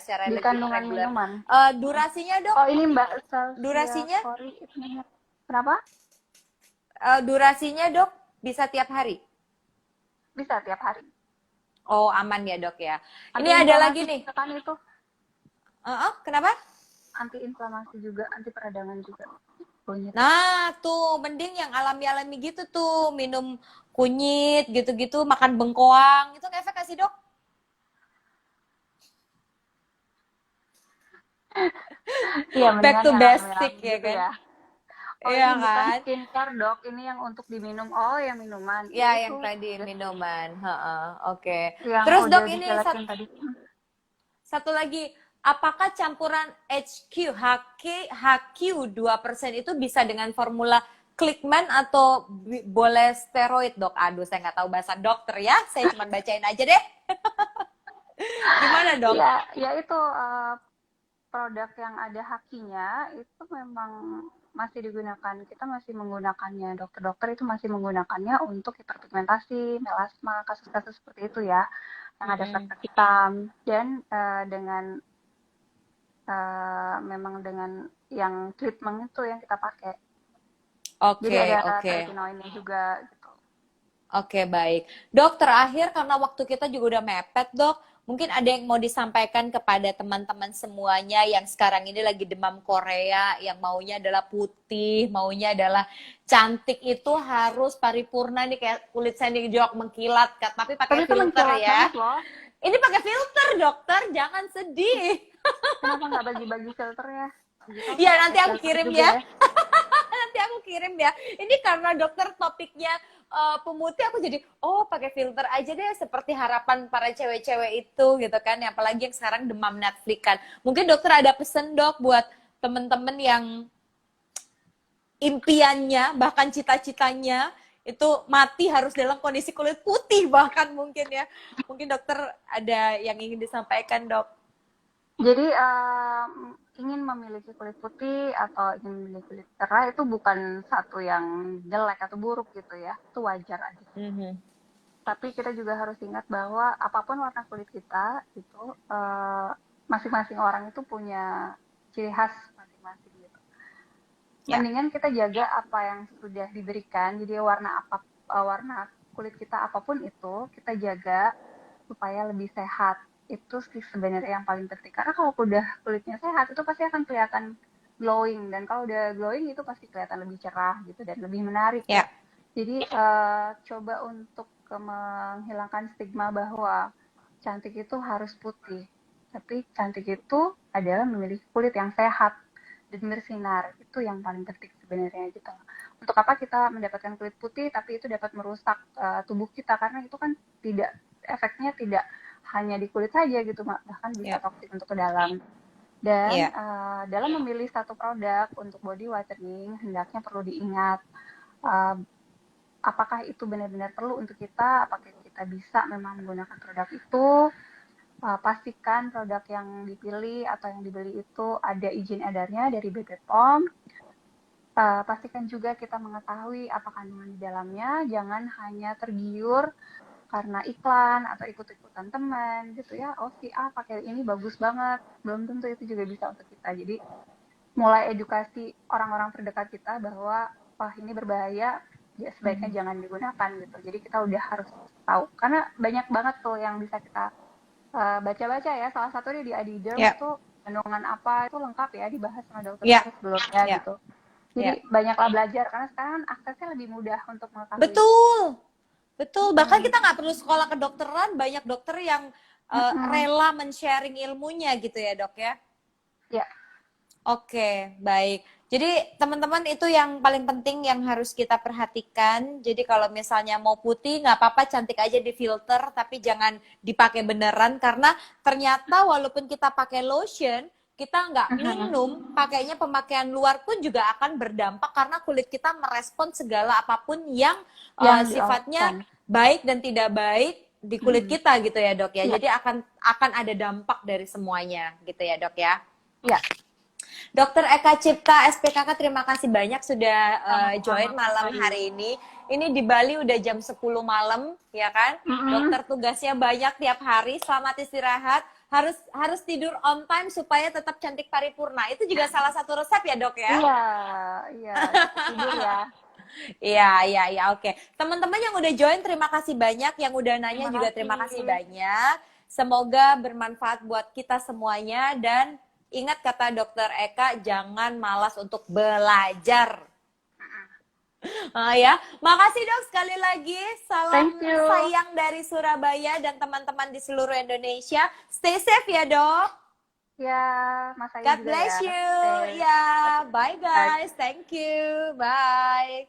[SPEAKER 1] secara
[SPEAKER 2] di kandungan
[SPEAKER 1] reguler.
[SPEAKER 2] minuman.
[SPEAKER 1] Durasinya, Dok?
[SPEAKER 2] Oh ini Mbak Celsia
[SPEAKER 1] Durasinya?
[SPEAKER 2] Kori kenapa
[SPEAKER 1] Durasinya, Dok, bisa tiap hari?
[SPEAKER 2] bisa tiap hari
[SPEAKER 1] Oh, aman ya, Dok ya. Ini ada lagi
[SPEAKER 2] antiinflamasi
[SPEAKER 1] nih.
[SPEAKER 2] juga kan itu
[SPEAKER 1] Kenapa?
[SPEAKER 2] antiinflamasi juga anti peradangan juga kunyit.
[SPEAKER 1] Nah, tuh mending yang alami-alami gitu tuh, minum kunyit gitu-gitu, makan bengkoang. Itu ngefek gak sih, Dok?
[SPEAKER 2] Iya
[SPEAKER 1] Back
[SPEAKER 2] mendingan
[SPEAKER 1] to
[SPEAKER 2] yang
[SPEAKER 1] basic
[SPEAKER 2] alami-alami
[SPEAKER 1] ya
[SPEAKER 2] gitu
[SPEAKER 1] kan?
[SPEAKER 2] ya. Oh
[SPEAKER 1] Iya
[SPEAKER 2] ini bukan
[SPEAKER 1] kan?
[SPEAKER 2] skincare dok, ini yang untuk diminum. Oh yang minuman,
[SPEAKER 1] Ya,
[SPEAKER 2] iya
[SPEAKER 1] yang
[SPEAKER 2] itu
[SPEAKER 1] tadi minuman. Heeh, oke.
[SPEAKER 2] yang
[SPEAKER 1] Terus,
[SPEAKER 2] udah
[SPEAKER 1] Dok, ini
[SPEAKER 2] dijelasin tadi.
[SPEAKER 1] satu lagi, apakah campuran HQ 2% itu bisa dengan formula Clickman atau boleh steroid, Dok? Aduh, saya nggak tahu bahasa dokter ya. Saya cuma bacain aja deh. Gimana, Dok?
[SPEAKER 2] Ya, ya itu produk yang ada hakinya itu memang masih digunakan. Kita masih menggunakannya. Dokter-dokter itu masih menggunakannya untuk hiperpigmentasi, melasma, kasus-kasus seperti itu ya, yang ada
[SPEAKER 1] Mm-mm.
[SPEAKER 2] flek hitam dan dengan memang dengan yang treatment itu yang kita pakai. Jadi
[SPEAKER 1] Oke,
[SPEAKER 2] ada
[SPEAKER 1] oke.
[SPEAKER 2] tretinoinnya juga gitu.
[SPEAKER 1] Oke, baik. Dok, terakhir karena waktu kita juga udah mepet, Dok. Mungkin ada yang mau disampaikan kepada teman-teman semuanya yang sekarang ini lagi demam Korea, yang maunya adalah putih, maunya adalah cantik itu harus paripurna nih kayak kulit saya nih jok mengkilat, tapi
[SPEAKER 2] Tapi
[SPEAKER 1] pakai
[SPEAKER 2] itu
[SPEAKER 1] filter
[SPEAKER 2] menkilat
[SPEAKER 1] ya.
[SPEAKER 2] banget loh.
[SPEAKER 1] Ini pakai filter, dokter, jangan sedih.
[SPEAKER 2] Kenapa nggak bagi-bagi filter ya? Gitu
[SPEAKER 1] Ya,
[SPEAKER 2] pakai
[SPEAKER 1] nanti aku
[SPEAKER 2] filter
[SPEAKER 1] kirim
[SPEAKER 2] juga
[SPEAKER 1] ya.
[SPEAKER 2] ya.
[SPEAKER 1] Nanti aku kirim ya. Ini karena dokter topiknya pemutih, aku jadi pakai filter aja deh seperti harapan para cewek-cewek itu gitu kan. Apalagi yang sekarang demam Netflix kan. Mungkin dokter ada pesen, Dok, buat temen-temen yang impiannya bahkan cita-citanya itu mati harus dalam kondisi kulit putih bahkan mungkin ya. Mungkin dokter ada yang ingin disampaikan, Dok.
[SPEAKER 2] Jadi ingin memiliki kulit putih atau ingin memiliki kulit cerah itu bukan satu yang jelek atau buruk gitu ya. Itu wajar aja.
[SPEAKER 1] Mhm.
[SPEAKER 2] Tapi kita juga harus ingat bahwa apapun warna kulit kita itu masing-masing orang itu punya ciri khas masing-masing gitu.
[SPEAKER 1] Ya.
[SPEAKER 2] Mendingan kita jaga apa yang sudah diberikan. Jadi warna kulit kita apapun itu kita jaga supaya lebih sehat. Itu sih sebenarnya yang paling penting. Karena kalau udah kulitnya sehat itu pasti akan kelihatan glowing, dan kalau udah glowing itu pasti kelihatan lebih cerah gitu dan lebih menarik ya.
[SPEAKER 1] Ya,
[SPEAKER 2] Jadi coba untuk menghilangkan stigma bahwa cantik itu harus putih. Tapi cantik itu adalah memiliki kulit yang sehat dan bersinar. Itu yang paling penting sebenarnya gitu. Untuk apa kita mendapatkan kulit putih tapi itu dapat merusak tubuh kita, karena itu kan tidak, efeknya tidak hanya di kulit saja gitu, bahkan bisa
[SPEAKER 1] ya,
[SPEAKER 2] toksik untuk ke dalam. Dan
[SPEAKER 1] ya.
[SPEAKER 2] dalam memilih satu produk untuk body whitening, hendaknya perlu diingat uh, apakah itu benar-benar perlu untuk kita, apakah kita bisa memang menggunakan produk itu. Pastikan produk yang dipilih atau yang dibeli itu ada izin edarnya dari BPOM. Pastikan juga kita mengetahui apa kandungan di dalamnya, jangan hanya tergiur karena iklan atau ikut-ikutan teman gitu ya. Oh si A pakai ini bagus banget, belum tentu itu juga bisa untuk kita. Jadi mulai edukasi orang-orang terdekat kita bahwa wah ini berbahaya, ya sebaiknya
[SPEAKER 1] Mhm.
[SPEAKER 2] jangan digunakan gitu. Jadi kita udah harus tahu, karena banyak banget tuh yang bisa kita baca-baca ya. Salah satunya di Adiderm
[SPEAKER 1] Ya,
[SPEAKER 2] itu kandungan apa itu lengkap ya, dibahas sama dokter
[SPEAKER 1] ya,
[SPEAKER 2] kita sebelumnya
[SPEAKER 1] ya,
[SPEAKER 2] gitu. Jadi
[SPEAKER 1] ya.
[SPEAKER 2] banyaklah belajar karena sekarang kan aksesnya lebih mudah untuk mengetahui itu.
[SPEAKER 1] Betul, betul. Bahkan
[SPEAKER 2] Hmm,
[SPEAKER 1] kita nggak perlu sekolah kedokteran, banyak dokter yang
[SPEAKER 2] mm-mm.
[SPEAKER 1] rela men-sharing ilmunya gitu ya dok ya.
[SPEAKER 2] Ya,
[SPEAKER 1] Oke, baik. Jadi teman-teman itu yang paling penting yang harus kita perhatikan. Jadi kalau misalnya mau putih nggak apa-apa, cantik aja di filter, tapi jangan dipakai beneran karena ternyata walaupun kita pakai lotion, kita nggak minum, pakainya pemakaian luar pun juga akan berdampak karena kulit kita merespon segala apapun yang
[SPEAKER 2] yang
[SPEAKER 1] sifatnya
[SPEAKER 2] dioleskan.
[SPEAKER 1] baik dan tidak baik di kulit
[SPEAKER 2] Mm-mm.
[SPEAKER 1] kita gitu ya dok ya.
[SPEAKER 2] Iya,
[SPEAKER 1] Jadi akan ada dampak dari semuanya gitu ya dok ya.
[SPEAKER 2] iya,
[SPEAKER 1] Dokter Eka Cipta, SPKK, terima kasih banyak sudah
[SPEAKER 2] sama-sama
[SPEAKER 1] join
[SPEAKER 2] Kak
[SPEAKER 1] malam
[SPEAKER 2] Fadil.
[SPEAKER 1] hari ini. Ini di Bali udah jam 10 malam, ya kan?
[SPEAKER 2] Mm-mm.
[SPEAKER 1] Dokter tugasnya banyak tiap hari. Selamat istirahat. Harus tidur on time supaya tetap cantik paripurna. Itu juga salah satu resep ya, Dok ya?
[SPEAKER 2] Iya, iya, cukup tidur ya.
[SPEAKER 1] Iya, iya, iya, oke. Teman-teman yang udah join, terima kasih banyak. Yang udah nanya
[SPEAKER 2] Terima
[SPEAKER 1] juga terima kasih
[SPEAKER 2] kasih.
[SPEAKER 1] banyak. Semoga bermanfaat buat kita semuanya. Dan ingat kata Dokter Eka, jangan malas untuk belajar. Ya, makasih dok sekali lagi. Salam
[SPEAKER 2] Thank you.
[SPEAKER 1] sayang dari Surabaya dan teman-teman di seluruh Indonesia. Stay safe ya dok.
[SPEAKER 2] Ya, Mas Ayu
[SPEAKER 1] God
[SPEAKER 2] juga ya.
[SPEAKER 1] bless you.
[SPEAKER 2] Stay.
[SPEAKER 1] Ya,
[SPEAKER 2] Oke.
[SPEAKER 1] bye
[SPEAKER 2] Bye.
[SPEAKER 1] guys. Thank you. Bye.